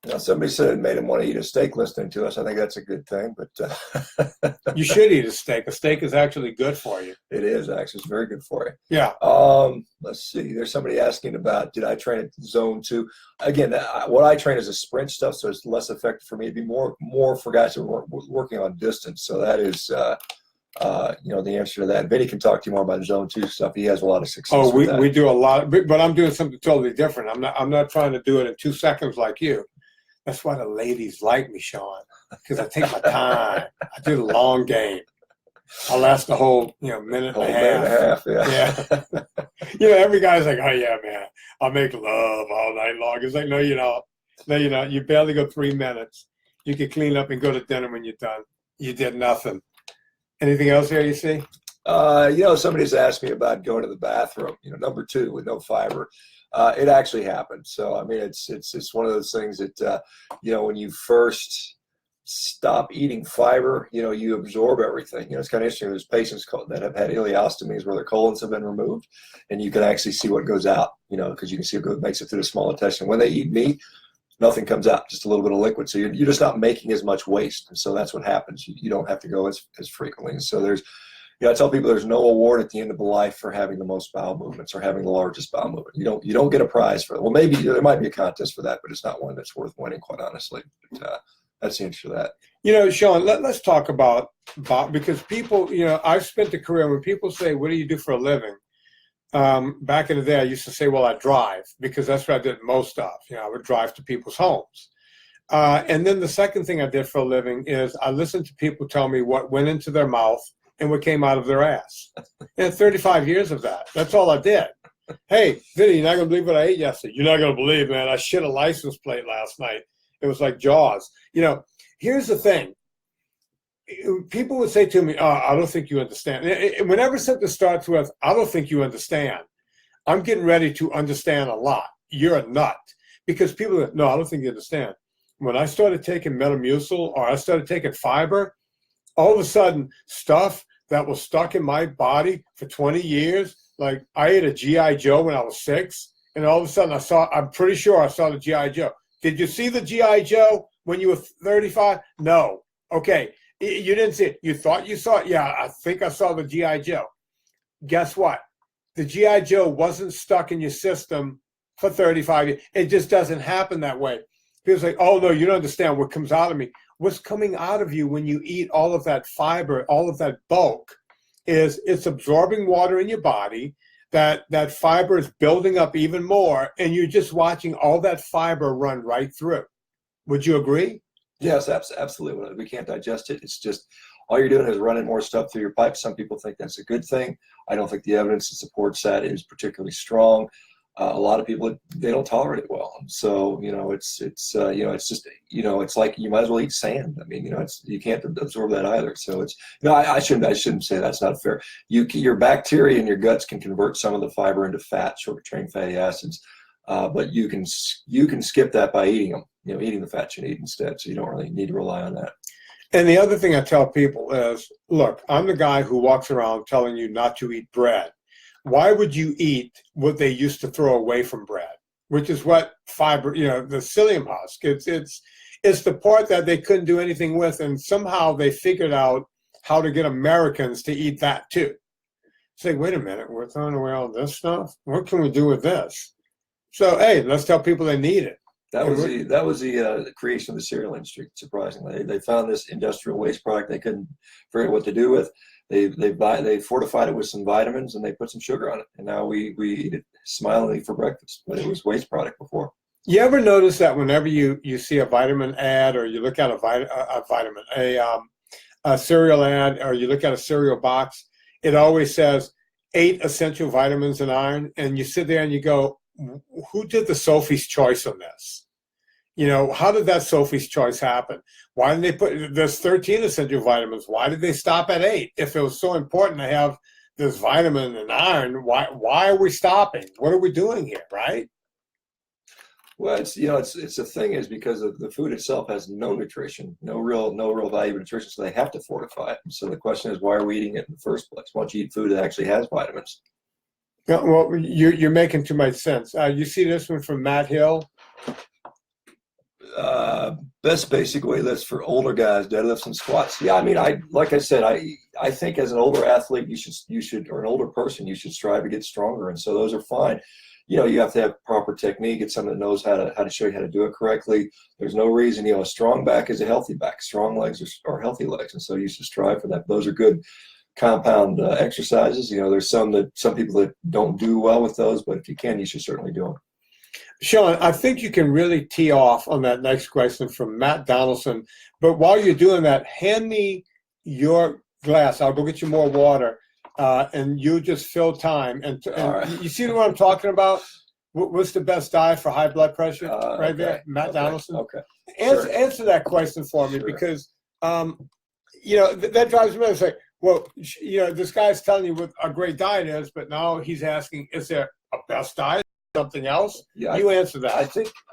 You know, somebody said it made him want to eat a steak listening to us. I think that's a good thing, but you should eat a steak. A steak is actually good for you. It is actually. It's very good for you. Yeah. Let's see. There's somebody asking about, did I train at zone 2? Again, what I train is a sprint stuff, so it's less effective for me. It'd be more for guys who are working on distance. So that is, the answer to that. Vinnie can talk to you more about zone 2 stuff. He has a lot of success. Oh, we do a lot, but I'm doing something totally different. I'm not trying to do it in 2 seconds like you. That's why the ladies like me, Shawn, because I take my time. I do the long game. I last the whole, minute and a half. Yeah. Every guy's like, oh yeah, man, I'll make love all night long. It's like, no, you don't. No, you don't. You barely go 3 minutes. You can clean up and go to dinner when you're done. You did nothing. Anything else here you see? Somebody's asked me about going to the bathroom, number 2 with no fiber. It actually happened. So, I mean, it's one of those things that, when you first stop eating fiber, you absorb everything. It's kind of interesting. There's patients that have had ileostomies where their colons have been removed, and you can actually see what goes out, because you can see what makes it through the small intestine. When they eat meat, nothing comes out, just a little bit of liquid. So you're just not making as much waste. And so that's what happens. You don't have to go as frequently. And so I tell people there's no award at the end of life for having the most bowel movements or having the largest bowel movement. You don't get a prize for it. Well, maybe there might be a contest for that, but it's not one that's worth winning, quite honestly. But, that's the answer to that. Shawn, let's talk about because people, I've spent a career when people say, what do you do for a living? Back in the day, I used to say, well, I drive, because that's what I did most of. I would drive to people's homes. And then the second thing I did for a living is I listened to people tell me what went into their mouth and what came out of their ass. And 35 years of that. That's all I did. Hey, Vinnie, you're not going to believe what I ate yesterday. You're not going to believe, man. I shit a license plate last night. It was like Jaws. Here's the thing. People would say to me, oh, I don't think you understand. Whenever something starts with, I don't think you understand, I'm getting ready to understand a lot. You're a nut. Because people go, no, I don't think you understand. When I started taking Metamucil or I started taking fiber, all of a sudden, stuff that was stuck in my body for 20 years, like I ate a G.I. Joe when I was 6, and all of a sudden I'm pretty sure I saw the G.I. Joe. Did you see the G.I. Joe when you were 35? No. Okay. You didn't see it. You thought you saw it? Yeah, I think I saw the G.I. Joe. Guess what? The G.I. Joe wasn't stuck in your system for 35 years. It just doesn't happen that way. People say, oh, no, you don't understand what comes out of me. What's coming out of you when you eat all of that fiber, all of that bulk, is it's absorbing water in your body. That fiber is building up even more, and you're just watching all that fiber run right through. Would you agree? Yes, absolutely. We can't digest it. It's just all you're doing is running more stuff through your pipe. Some people think that's a good thing. I don't think the evidence that supports that is particularly strong. A lot of people, they don't tolerate it well. So, it's just, it's like you might as well eat sand. I mean, you can't absorb that either. So I shouldn't say that's not fair. Your bacteria in your guts can convert some of the fiber into fat, short-chain fatty acids. But you can skip that by eating them, eating the fat you need instead. So you don't really need to rely on that. And the other thing I tell people is, look, I'm the guy who walks around telling you not to eat bread. Why would you eat what they used to throw away from bread, which is what fiber, the psyllium husk. It's the part that they couldn't do anything with, and somehow they figured out how to get Americans to eat that too. Say, wait a minute, we're throwing away all this stuff? What can we do with this? So, hey, let's tell people they need it. That was the creation of the cereal industry. Surprisingly, they found this industrial waste product they couldn't figure out what to do with. They fortified it with some vitamins and they put some sugar on it, and now we eat it smilingly for breakfast. But it was waste product before. You ever notice that whenever you see a vitamin ad, or you look at a cereal ad, or you look at a cereal box, it always says 8 essential vitamins and iron, and you sit there and you go, who did the Sophie's Choice on this? How did that Sophie's Choice happen? Why didn't they there's 13 essential vitamins. Why did they stop at 8? If it was so important to have this vitamin and iron. Why are we stopping? What are we doing here, right? Well, it's the thing is because of the food itself has no nutrition, no real value of nutrition, so they have to fortify it. So the question is, why are we eating it in the first place? Why don't you eat food that actually has vitamins? Yeah, well, you're making too much sense. You see this one from Matt Hill. Best basic weight lifts for older guys, deadlifts and squats. Yeah, I mean, like I said, I think as an older athlete, you should, or an older person, you should strive to get stronger, and so those are fine. You have to have proper technique. It's someone that knows how to show you how to do it correctly. There's no reason, a strong back is a healthy back. Strong legs are healthy legs, and so you should strive for that. Those are good compound exercises. There's some people that don't do well with those, but if you can, you should certainly do them. Shawn, I think you can really tee off on that next question from Matt Donaldson. But while you're doing that, hand me your glass. I'll go get you more water, and you just fill time. And right. You see what I'm talking about? What's the best diet for high blood pressure? Right okay. there, Matt Donaldson. Okay. Answer that question for me, because that drives me nuts. Say, well, this guy's telling you what a great diet is, but now he's asking, is there a best diet? Something else? Yeah, you answer that.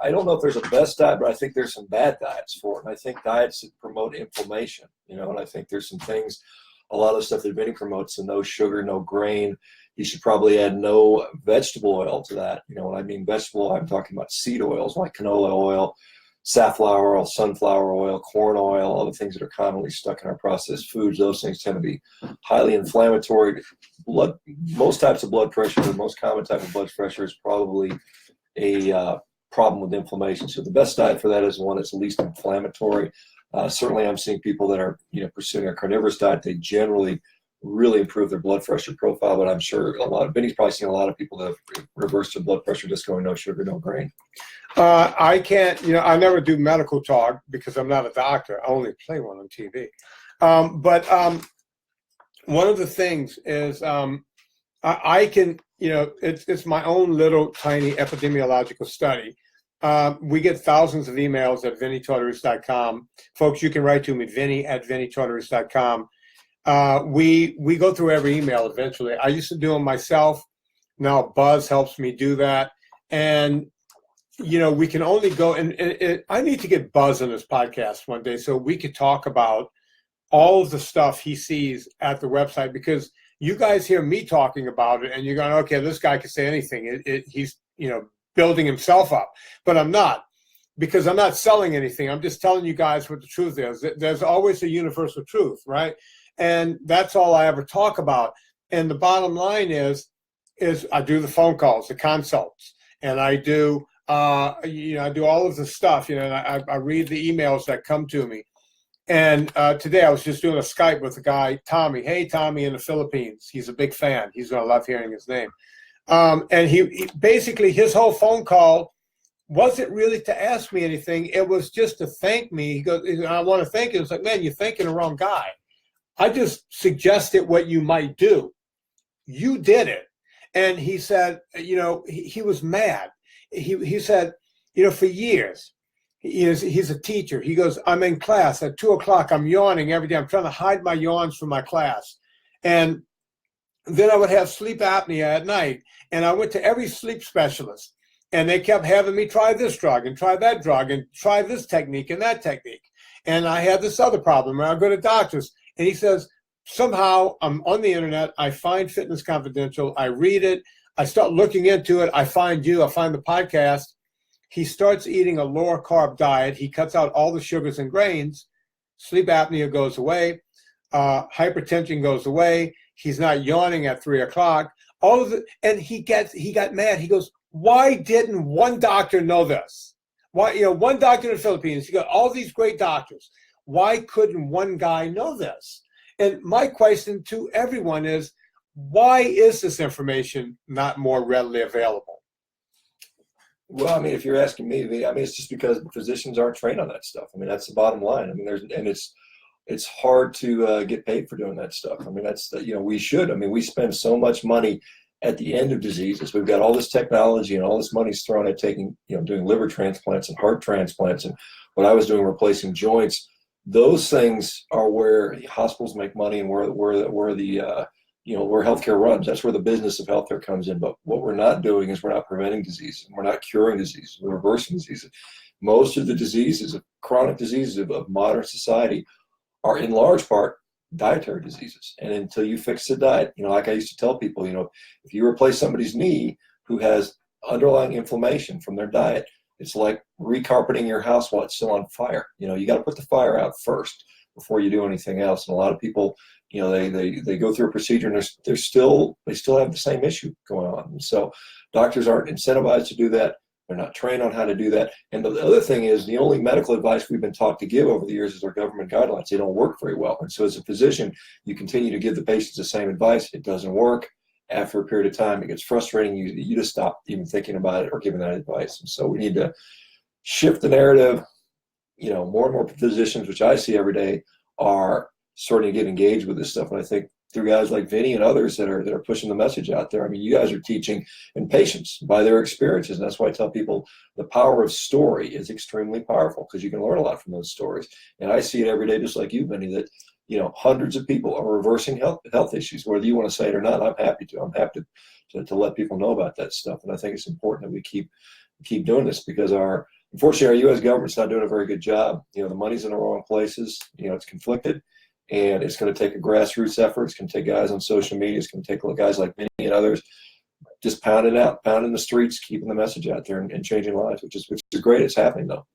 I don't know if there's a best diet, but I think there's some bad diets for it. And I think diets that promote inflammation, and I think there's some things, a lot of stuff that Vinnie promotes, so no sugar, no grain. You should probably add no vegetable oil to that. When I mean vegetable, I'm talking about seed oils like canola oil, safflower oil, sunflower oil, corn oil, all the things that are commonly stuck in our processed foods. Those things tend to be highly inflammatory. Most types of blood pressure, the most common type of blood pressure is probably a problem with inflammation. So the best diet for that is one that's least inflammatory. Certainly I'm seeing people that are pursuing a carnivorous diet. They generally really improve their blood pressure profile, but I'm sure Vinnie's probably seen a lot of people that have reversed their blood pressure just going no sugar, no grain. I can't, I never do medical talk because I'm not a doctor. I only play one on TV. But one of the things is I can, it's my own little tiny epidemiological study. We get thousands of emails at VinnieTortorich.com. Folks, you can write to me, Vinnie@VinnieTortorich.com. We go through every email eventually. I used to do them myself. Now Buzz helps me do that. And we can only go, and I need to get Buzz on this podcast one day so we could talk about all of the stuff he sees at the website, because you guys hear me talking about it and you're going, okay, this guy can say anything. He's, building himself up, but I'm not, because I'm not selling anything. I'm just telling you guys what the truth is. There's always a universal truth, right? And that's all I ever talk about. And the bottom line is I do the phone calls, the consults, and I do, I do all of the stuff, and I read the emails that come to me. And today I was just doing a Skype with a guy, Tommy. Hey, Tommy in the Philippines. He's a big fan. He's going to love hearing his name. And he basically, his whole phone call wasn't really to ask me anything. It was just to thank me. He goes, I want to thank you. It's like, man, you're thanking the wrong guy. I just suggested what you might do. You did it. And he said, he was mad. He said, for years, he's a teacher. He goes, I'm in class at 2:00. I'm yawning every day. I'm trying to hide my yawns from my class. And then I would have sleep apnea at night. And I went to every sleep specialist. And they kept having me try this drug and try that drug and try this technique and that technique. And I had this other problem where I go to doctors. And he says, somehow I'm on the internet. I find Fitness Confidential. I read it. I start looking into it. I find you. I find the podcast. He starts eating a lower carb diet. He cuts out all the sugars and grains. Sleep apnea goes away. Hypertension goes away. He's not yawning at 3:00. All of it. And he got mad. He goes, why didn't one doctor know this? Why, one doctor in the Philippines, he got all these great doctors. Why couldn't one guy know this? And my question to everyone is, why is this information not more readily available? Well, I mean, if you're asking me, it's just because physicians aren't trained on that stuff. I mean, that's the bottom line. I mean, it's hard to get paid for doing that stuff. I mean, we should. I mean, we spend so much money at the end of diseases. We've got all this technology and all this money's thrown at doing liver transplants and heart transplants, and what I was doing, replacing joints. Those things are where hospitals make money and where the where healthcare runs. That's where the business of healthcare comes in. But what we're not doing is we're not preventing disease, and we're not curing disease. We're reversing diseases. Most of the diseases, chronic diseases of modern society, are in large part dietary diseases. And until you fix the diet, like I used to tell people, if you replace somebody's knee who has underlying inflammation from their diet, it's like recarpeting your house while it's still on fire. You got to put the fire out first before you do anything else. And a lot of people, they go through a procedure and they still have the same issue going on. And so doctors aren't incentivized to do that. They're not trained on how to do that. And the other thing is, the only medical advice we've been taught to give over the years is our government guidelines. They don't work very well. And so as a physician, you continue to give the patients the same advice. It doesn't work. After a period of time, it gets frustrating. You just stop even thinking about it or giving that advice. And so we need to shift the narrative. More and more physicians, which I see every day, are starting to get engaged with this stuff. And I think through guys like Vinnie and others that are pushing the message out there. I mean, you guys are teaching in patients by their experiences. And that's why I tell people the power of story is extremely powerful, because you can learn a lot from those stories. And I see it every day, just like you, Vinnie, that hundreds of people are reversing health issues. Whether you want to say it or not, I'm happy to. I'm happy to let people know about that stuff. And I think it's important that we keep doing this, because unfortunately, our U.S. government's not doing a very good job. The money's in the wrong places. It's conflicted. And it's going to take a grassroots effort. It's going to take guys on social media. It's going to take guys like Vinnie and others just pounding the streets, keeping the message out there and changing lives, which is great. It's happening, though.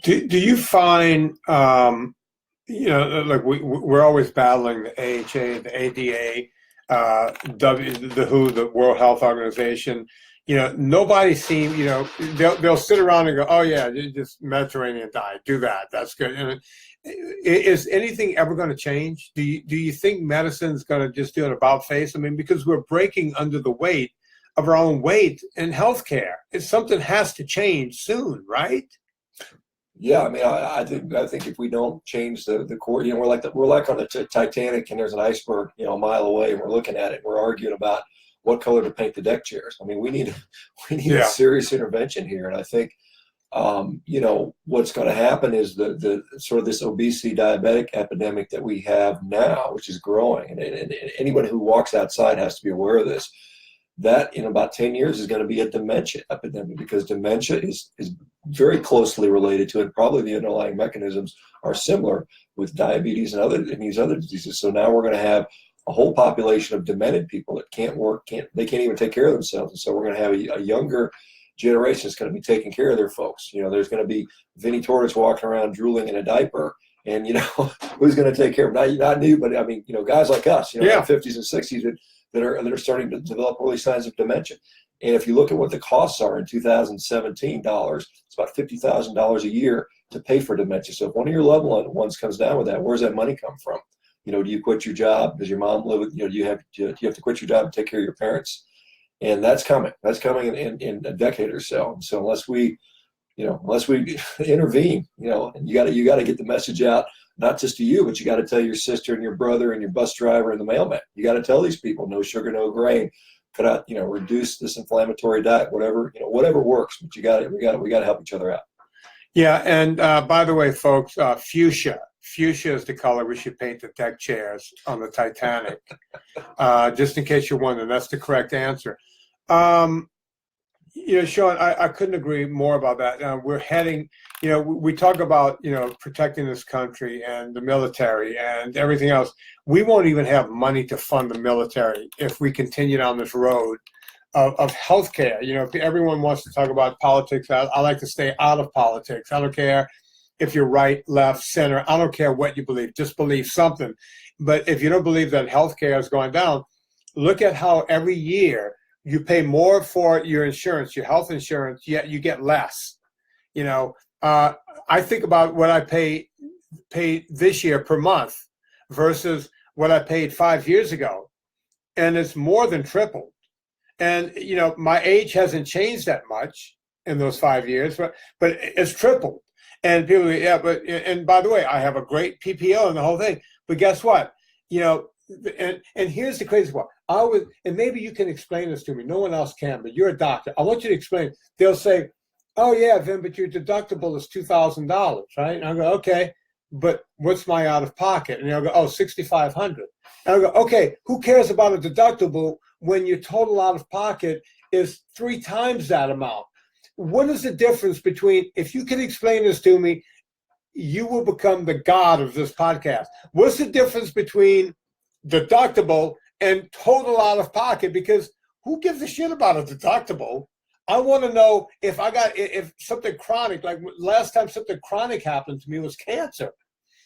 Do you find, like we're always battling the AHA, the ADA, the WHO, the World Health Organization. Nobody seems, they'll sit around and go, oh yeah, just Mediterranean diet, do that. That's good. And is anything ever going to change? Do you think medicine's going to just do an about face? I mean, because we're breaking under the weight of our own weight in healthcare. Something has to change soon, right? Yeah, I mean, I think if we don't change the core, we're like on the Titanic, and there's an iceberg, a mile away, and we're looking at it. We're arguing about what color to paint the deck chairs. I mean, we need a serious intervention here, and I think. What's going to happen is the sort of this obesity diabetic epidemic that we have now, which is growing, and anyone who walks outside has to be aware of this, that in about 10 years is going to be a dementia epidemic, because dementia is very closely related to it. Probably the underlying mechanisms are similar with diabetes and these other diseases. So now we're going to have a whole population of demented people that can't work, they can't even take care of themselves. And so we're going to have a younger generation is going to be taking care of their folks. There's going to be Vinnie Tortorich walking around drooling in a diaper, and who's going to take care of him? Not new, but I mean, guys like us, in the 50s and 60s that are starting to develop early signs of dementia. And if you look at what the costs are in 2017 dollars, it's about $50,000 a year to pay for dementia. So if one of your loved ones comes down with that, where's that money come from? Do you quit your job? Does your mom live with? Do you have to quit your job and take care of your parents? And that's coming. That's coming in a decade or so. And so unless we intervene, and you got to get the message out, not just to you, but you got to tell your sister and your brother and your bus driver and the mailman. You got to tell these people, no sugar, no grain, cut out, reduce this inflammatory diet, whatever works. But we got to help each other out. Yeah, and by the way, folks, fuchsia is the color we should paint the deck chairs on the Titanic. Just in case you're wondering, that's the correct answer. Shawn, I couldn't agree more about that. We're heading, we talk about, protecting this country and the military and everything else. We won't even have money to fund the military if we continue down this road of healthcare. If everyone wants to talk about politics, I like to stay out of politics. I don't care if you're right, left, center. I don't care what you believe. Just believe something. But if you don't believe that healthcare is going down, look at how every year you pay more for your insurance, your health insurance, yet you get less. I think about what I pay this year per month versus what I paid 5 years ago, and it's more than tripled. And my age hasn't changed that much in those 5 years, but it's tripled. And people go, and by the way, I have a great PPO and the whole thing. But guess what? And here's the crazy part. And maybe you can explain this to me. No one else can, but you're a doctor. I want you to explain. They'll say, oh yeah, Vin, but your deductible is $2,000, right? And I go, okay. but what's my out of pocket? And they'll go, oh, $6,500. And I'll go, okay, who cares about a deductible when your total out of pocket is 3 times that amount? What is the difference between, if you can explain this to me, you will become the god of this podcast. What's the difference between deductible and total out of pocket? Because who gives a shit about a deductible? I want to know if something chronic, like last time something chronic happened to me was cancer,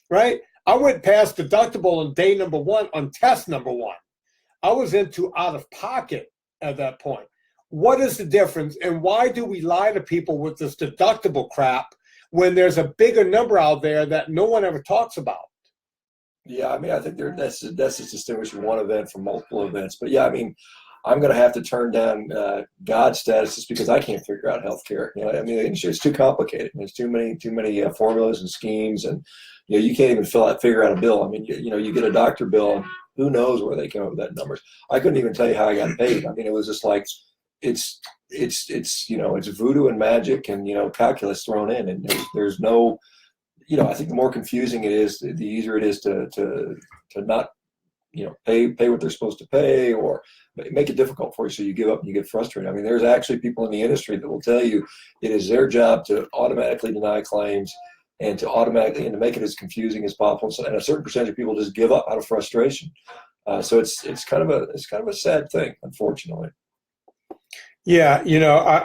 right? I went past deductible on day number 1 on test number 1. I was into out of pocket at that point. What is the difference, and why do we lie to people with this deductible crap when there's a bigger number out there that no one ever talks about? Yeah, I mean, I think that's just distinguishing one event from multiple events. But yeah, I mean, I'm going to have to turn down God status just because I can't figure out healthcare. You know, I mean, the industry is too complicated. There's too many formulas and schemes, and you know, you can't even figure out a bill. I mean, you get a doctor bill, and who knows where they came up with that numbers. I couldn't even tell you how I got paid. I mean, it was just like it's voodoo and magic and calculus thrown in, and there's no. I think the more confusing it is, the easier it is to not, pay what they're supposed to pay, or make it difficult for you, so you give up and you get frustrated. I mean, there's actually people in the industry that will tell you it is their job to automatically deny claims and to make it as confusing as possible. So, and a certain percentage of people just give up out of frustration. So it's kind of a sad thing, unfortunately. Yeah,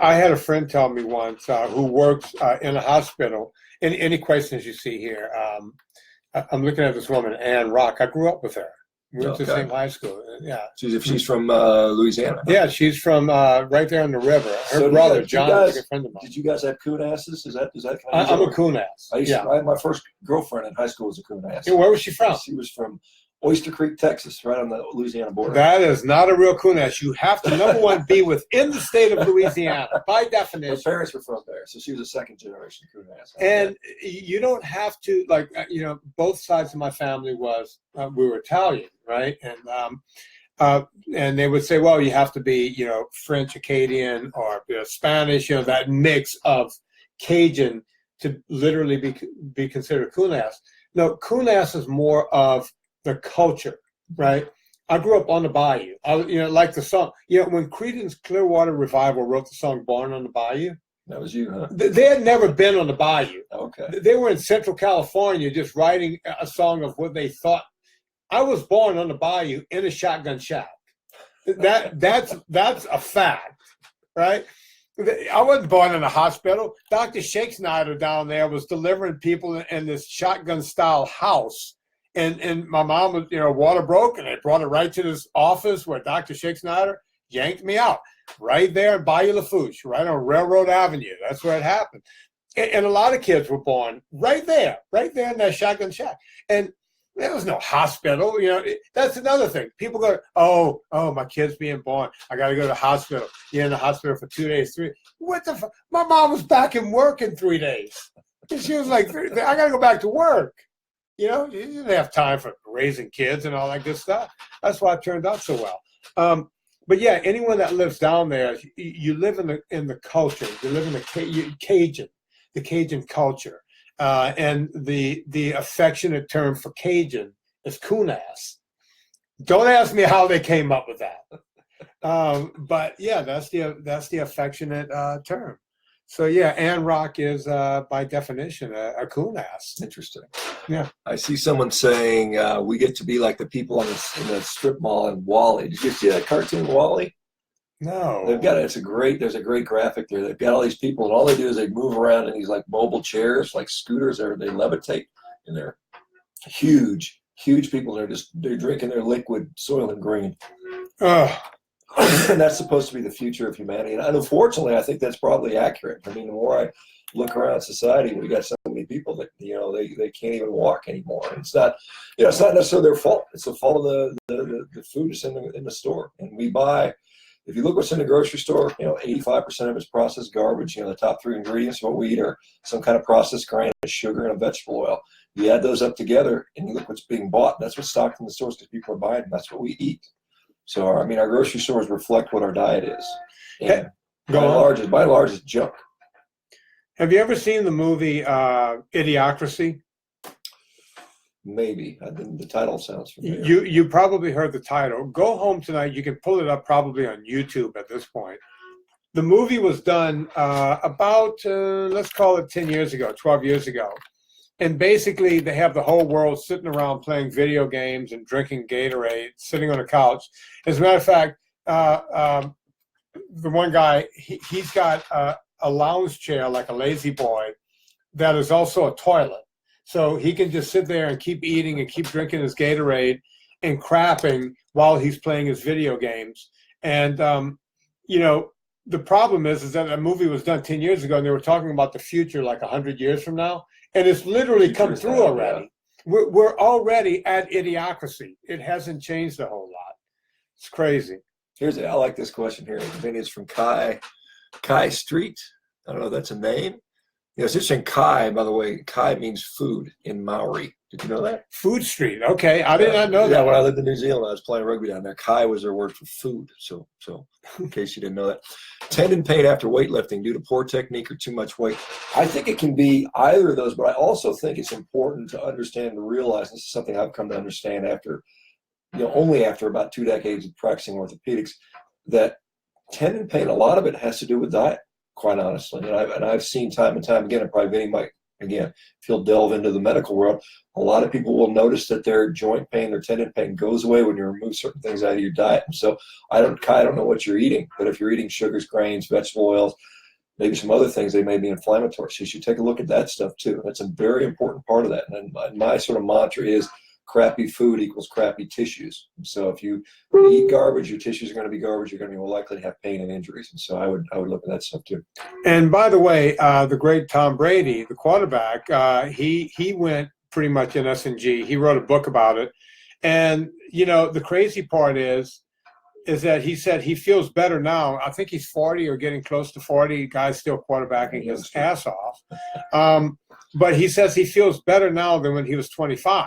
I had a friend tell me once who works in a hospital. Any questions you see here? I'm looking at this woman, Ann Rock. I grew up with her. We went to the same high school. Yeah. She's from Louisiana. Yeah, she's from right there on the river. Her brother, John, is a good friend of mine. Did you guys have coon asses? Is that kind of I'm a coon ass. My first girlfriend in high school was a coon ass. Yeah, where was she from? She was from Oyster Creek, Texas, right on the Louisiana border. That is not a real coon ass. You have to, number one, be within the state of Louisiana, by definition. Her parents were from there, so she was a second generation coon ass. And you don't have to, both sides of my family we were Italian, right? And they would say, well, you have to be, French, Acadian, or Spanish, that mix of Cajun to literally be considered coon ass. No, coon ass is more of the culture, right? I grew up on the bayou. Like the song, when Creedence Clearwater Revival wrote the song "Born on the Bayou." That was you, huh? They had never been on the bayou. Okay. They were in Central California, just writing a song of what they thought. I was born on the bayou in a shotgun shack. That's a fact, right? I wasn't born in a hospital. Dr. Shakespeare down there was delivering people in this shotgun-style house. And my mom was, water broke, and they brought it right to this office where Dr. Shakespeare yanked me out. Right there in Bayou Lafourche, right on Railroad Avenue. That's where it happened. And a lot of kids were born right there in that shotgun shack. And there was no hospital. That's another thing. People go, oh, my kid's being born. I got to go to the hospital. You're in the hospital for 2 days, 3. What the fuck? My mom was back in work in 3 days. And she was like, I got to go back to work. You didn't have time for raising kids and all that good stuff. That's why it turned out so well. But yeah, anyone that lives down there, you live in the culture. You live in the Cajun culture. And the affectionate term for Cajun is coon ass. Don't ask me how they came up with that. But yeah, that's the affectionate term. So yeah, Ann Rock is by definition a coon ass. Interesting. Yeah. I see someone saying we get to be like the people in the strip mall in Wall-E. Did you see that cartoon Wall-E? No. They've got there's a great graphic there. They've got all these people, and all they do is they move around in these like mobile chairs, like scooters, or they levitate, and they're huge people. They're drinking their liquid Soylent Green. And that's supposed to be the future of humanity. And unfortunately, I think that's probably accurate. I mean, the more I look around society, we got so many people that they can't even walk anymore. And it's not necessarily their fault. It's the fault of the food that's in the store. And we buy. If you look what's in the grocery store, 85% of it's processed garbage. The top 3 ingredients of what we eat are some kind of processed grain, sugar, and a vegetable oil. You add those up together, and you look what's being bought. That's what's stocked in the stores because people are buying it. That's what we eat. So, our grocery stores reflect what our diet is. And by and large, it's junk. Have you ever seen the movie Idiocracy? Maybe. The title sounds familiar. You probably heard the title. Go home tonight. You can pull it up probably on YouTube at this point. The movie was done about, let's call it 10 years ago, 12 years ago. And basically, they have the whole world sitting around playing video games and drinking Gatorade, sitting on a couch. As a matter of fact, the one guy, he's got a lounge chair like a lazy boy that is also a toilet. So he can just sit there and keep eating and keep drinking his Gatorade and crapping while he's playing his video games. And, you know, the problem is that a movie was done 10 years ago and they were talking about the future like 100 years from now. And it's literally come through already. Yeah. We're already at idiocracy. It hasn't changed a whole lot. It's crazy. I like this question here. Vinnie, it's from Kai Street. I don't know if that's a name. You know, it's interesting. Kai, by the way, Kai means food in Maori. Did you know that? Food Street. Okay, I did not know that. Yeah, when I lived in New Zealand, I was playing rugby down there. Kai was their word for food. So in case you didn't know that. Tendon pain after weightlifting due to poor technique or too much weight. I think it can be either of those, but I also think it's important to understand and realize, this is something I've come to understand after, only after about 2 decades of practicing orthopedics, that tendon pain, a lot of it has to do with diet, quite honestly. And I've seen time and time again, and probably Vinnie might, again, if you'll delve into the medical world, a lot of people will notice that their joint pain, their tendon pain goes away when you remove certain things out of your diet. And so I don't know what you're eating, but if you're eating sugars, grains, vegetable oils, maybe some other things, they may be inflammatory. So you should take a look at that stuff too. That's a very important part of that. And my sort of mantra is crappy food equals crappy tissues. So if you eat garbage, your tissues are going to be garbage. You're going to be more likely to have pain and injuries. And so I would look at that stuff too. And by the way, the great Tom Brady, the quarterback, he went pretty much in S&G. He wrote a book about it. And, the crazy part is that he said he feels better now. I think he's 40 or getting close to 40. The guy's still quarterbacking his ass off. But he says he feels better now than when he was 25.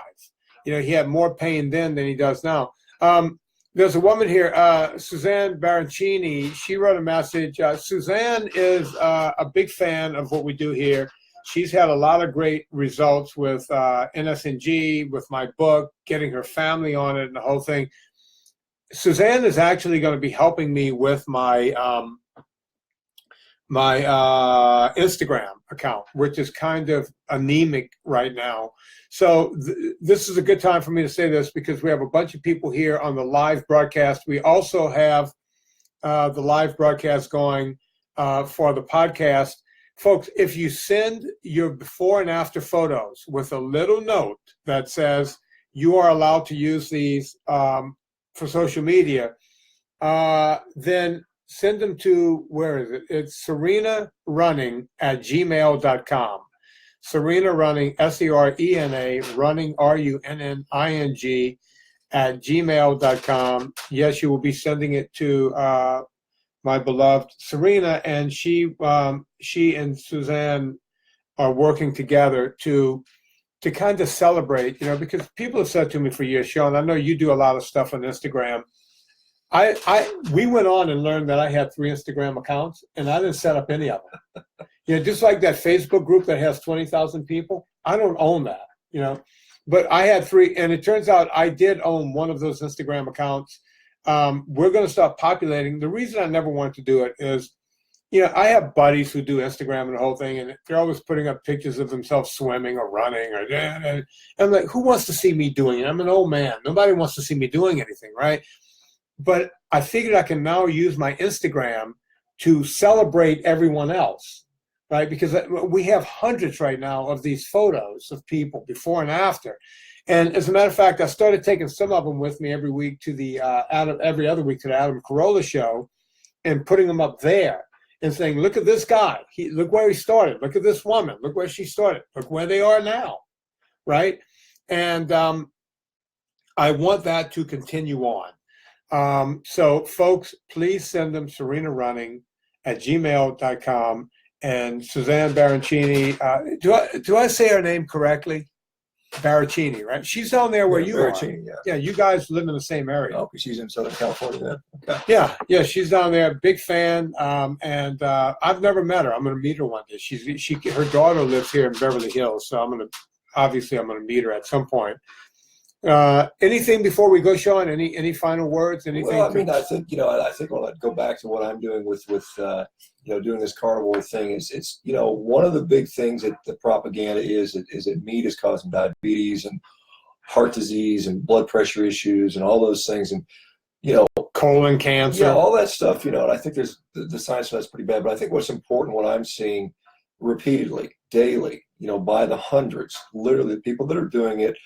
He had more pain then than he does now. There's a woman here, Suzanne Barancini. She wrote a message. Suzanne is a big fan of what we do here. She's had a lot of great results with NSNG, with my book, getting her family on it and the whole thing. Suzanne is actually going to be helping me with my Instagram account, which is kind of anemic right now. So this is a good time for me to say this because we have a bunch of people here on the live broadcast. We also have the live broadcast going for the podcast. Folks, if you send your before and after photos with a little note that says you are allowed to use these for social media, then send them to, where is it? It's serenarunning@gmail.com. Serena Running, SERENA, running, RUNNING, @gmail.com. Yes, you will be sending it to my beloved Serena, and she and Suzanne are working together to kind of celebrate, because people have said to me for years, Shawn, I know you do a lot of stuff on Instagram. We went on and learned that I had 3 Instagram accounts, and I didn't set up any of them. Just like that Facebook group that has 20,000 people, I don't own that, But I had 3, and it turns out I did own one of those Instagram accounts. We're going to start populating. The reason I never wanted to do it is, I have buddies who do Instagram and the whole thing, and they're always putting up pictures of themselves swimming or running, and I'm like, who wants to see me doing it? I'm an old man. Nobody wants to see me doing anything, right? But I figured I can now use my Instagram to celebrate everyone else, right? Because we have hundreds right now of these photos of people before and after. And as a matter of fact, I started taking some of them with me every week to the every other week to the Adam Carolla show and putting them up there and saying, look at this guy. Look where he started. Look at this woman. Look where she started. Look where they are now, right? And I want that to continue on. So folks, please send them serenarunning@gmail.com, and Suzanne Barancini. Do I say her name correctly? Barancini, right? She's down there where you are. Yeah, you guys live in the same area. Oh, she's in Southern California then. Okay. Yeah, she's down there. Big fan. And I've never met her. I'm going to meet her one day. Her daughter lives here in Beverly Hills, so I'm going to obviously I'm going to meet her at some point. Anything before we go, Shawn? Any final words? Anything? Well, I mean, I think, I think when I go back to what I'm doing with doing this carnivore thing it's one of the big things that the propaganda is that meat is causing diabetes and heart disease and blood pressure issues and all those things, and colon cancer, all that stuff, and I think there's the science for that's pretty bad. But I think what's important, what I'm seeing repeatedly, daily, by the hundreds, literally the people that are doing it,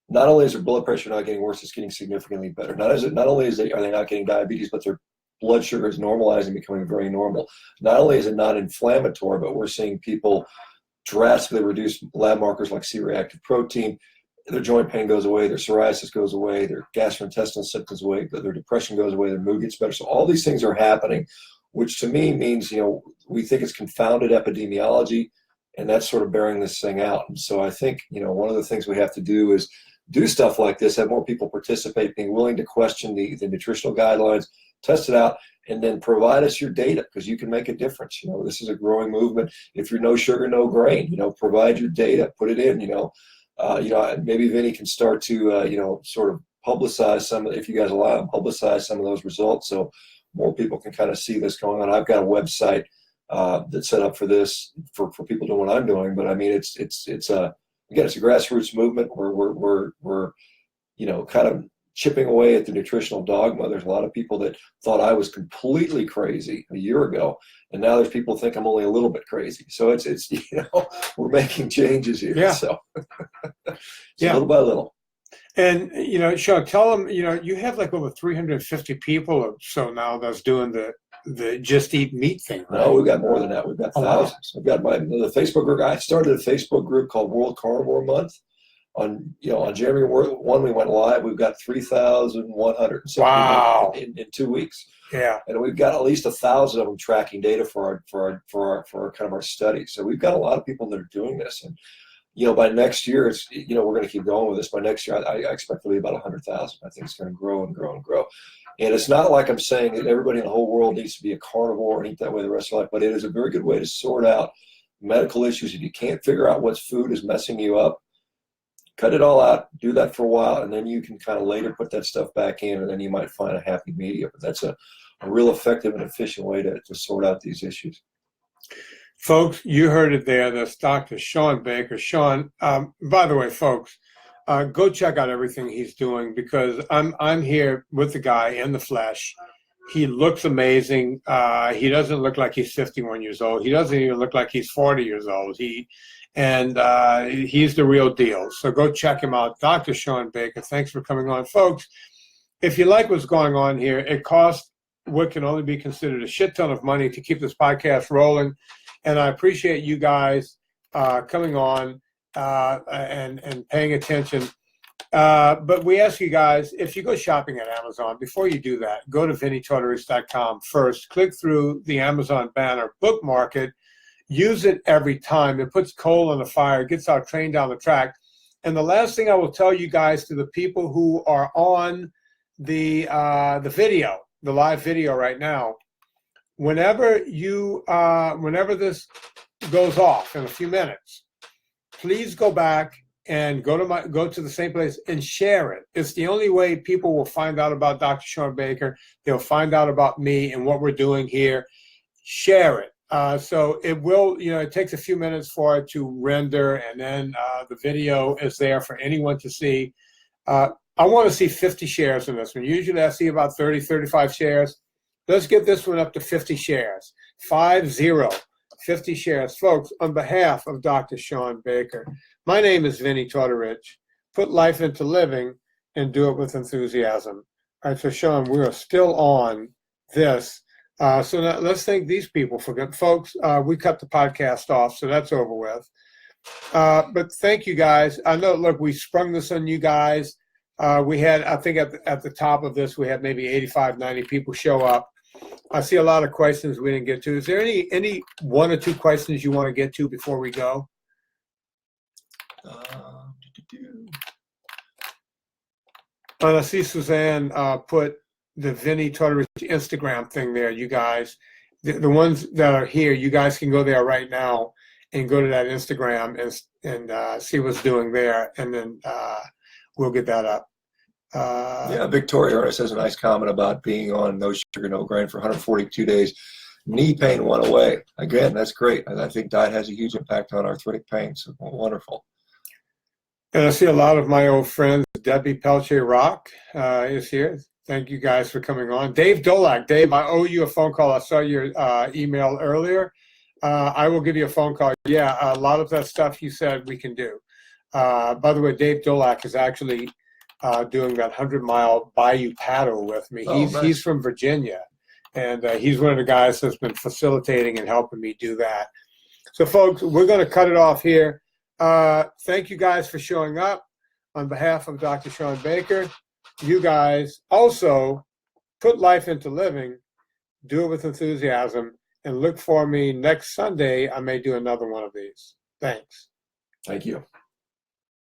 not only is their blood pressure not getting worse, it's getting significantly better. Not only are they not getting diabetes, but their blood sugar is normalizing, becoming very normal. Not only is it not inflammatory, but we're seeing people drastically reduce lab markers like C-reactive protein. Their joint pain goes away, their psoriasis goes away, their gastrointestinal symptoms away, their depression goes away, their mood gets better. So all these things are happening, which to me means, we think it's confounded epidemiology, and that's sort of bearing this thing out. And so I think, one of the things we have to do is do stuff like this, have more people participate, being willing to question the nutritional guidelines, test it out, and then provide us your data, because you can make a difference. This is a growing movement. If you're no sugar, no grain, provide your data, put it in, maybe Vinnie can start to, sort of publicize some, if you guys allow him, publicize some of those results so more people can kind of see this going on. I've got a website that's set up for this, for people doing what I'm doing. But I mean, it's a grassroots movement where we're kind of chipping away at the nutritional dogma. There's a lot of people that thought I was completely crazy a year ago, and now there's people who think I'm only a little bit crazy. So it's we're making changes here. Yeah. So little by little. And Shawn, tell them, you have like over 350 people or so now that's doing the Just Eat Meat thing, right? No, we've got more than that. We've got thousands. I've got the Facebook group. I started a Facebook group called World Carnivore Month. On January 1, we went live. We've got 3,100. Wow! In 2 weeks. Yeah. And we've got at least 1,000 of them tracking data for our kind of our study. So we've got a lot of people that are doing this. And by next year, it's we're going to keep going with this. By next year, I expect to be about 100,000. I think it's going to grow and grow and grow. And it's not like I'm saying that everybody in the whole world needs to be a carnivore and eat that way the rest of their life, but it is a very good way to sort out medical issues. If you can't figure out what food is messing you up, cut it all out, do that for a while, and then you can kind of later put that stuff back in, and then you might find a happy medium. But that's a real effective and efficient way to sort out these issues. Folks, you heard it there. That's Dr. Shawn Baker. Shawn, by the way, folks, go check out everything he's doing, because I'm here with the guy in the flesh. He looks amazing. He doesn't look like he's 51 years old. He doesn't even look like he's 40 years old. He's the real deal. So go check him out. Dr. Shawn Baker, thanks for coming on. Folks, if you like what's going on here, it costs what can only be considered a shit ton of money to keep this podcast rolling. And I appreciate you guys coming on and paying attention. But we ask you guys, if you go shopping at Amazon, before you do that, go to VinnieTortorich.com first. Click through the Amazon banner, bookmark it. Use it every time. It puts coal on the fire, gets our train down the track. And the last thing I will tell you guys, to the people who are on the video, the live video right now, whenever this goes off in a few minutes, please go back and go to the same place and share it. It's the only way people will find out about Dr. Shawn Baker. They'll find out about me and what we're doing here. Share it. So it will, it takes a few minutes for it to render, and then the video is there for anyone to see. I want to see 50 shares in this one. Usually I see about 30, 35 shares. Let's get this one up to 50 shares. 50 shares. Folks, on behalf of Dr. Shawn Baker, my name is Vinnie Tortorich. Put life into living and do it with enthusiasm. All right, so Shawn, we are still on this. So now let's thank these people for good. Folks, we cut the podcast off, so that's over with. But thank you guys. I know, look, we sprung this on you guys. We had, I think at the top of this, we had maybe 85, 90 people show up. I see a lot of questions we didn't get to. Is there any one or two questions you want to get to before we go? And I see Suzanne put the Vinnie Tortorich Instagram thing there. You guys, the ones that are here, you guys can go there right now and go to that Instagram and see what's doing there, and then we'll get that up. Yeah, Victoria Ernest has a nice comment about being on no sugar, no grain for 142 days. Knee pain went away. Again, that's great. And I think diet has a huge impact on arthritic pain. So wonderful. And I see a lot of my old friends. Debbie Pelche Rock is here. Thank you guys for coming on. Dave Dolak. Dave, I owe you a phone call. I saw your email earlier. I will give you a phone call. Yeah, a lot of that stuff you said we can do. By the way, Dave Dolak is actually doing that 100-mile Bayou paddle with me. He's from Virginia, and he's one of the guys that's been facilitating and helping me do that. So, folks, we're going to cut it off here. Thank you guys for showing up. On behalf of Dr. Shawn Baker, you guys also put life into living, do it with enthusiasm, and look for me next Sunday. I may do another one of these. Thanks. Thank you.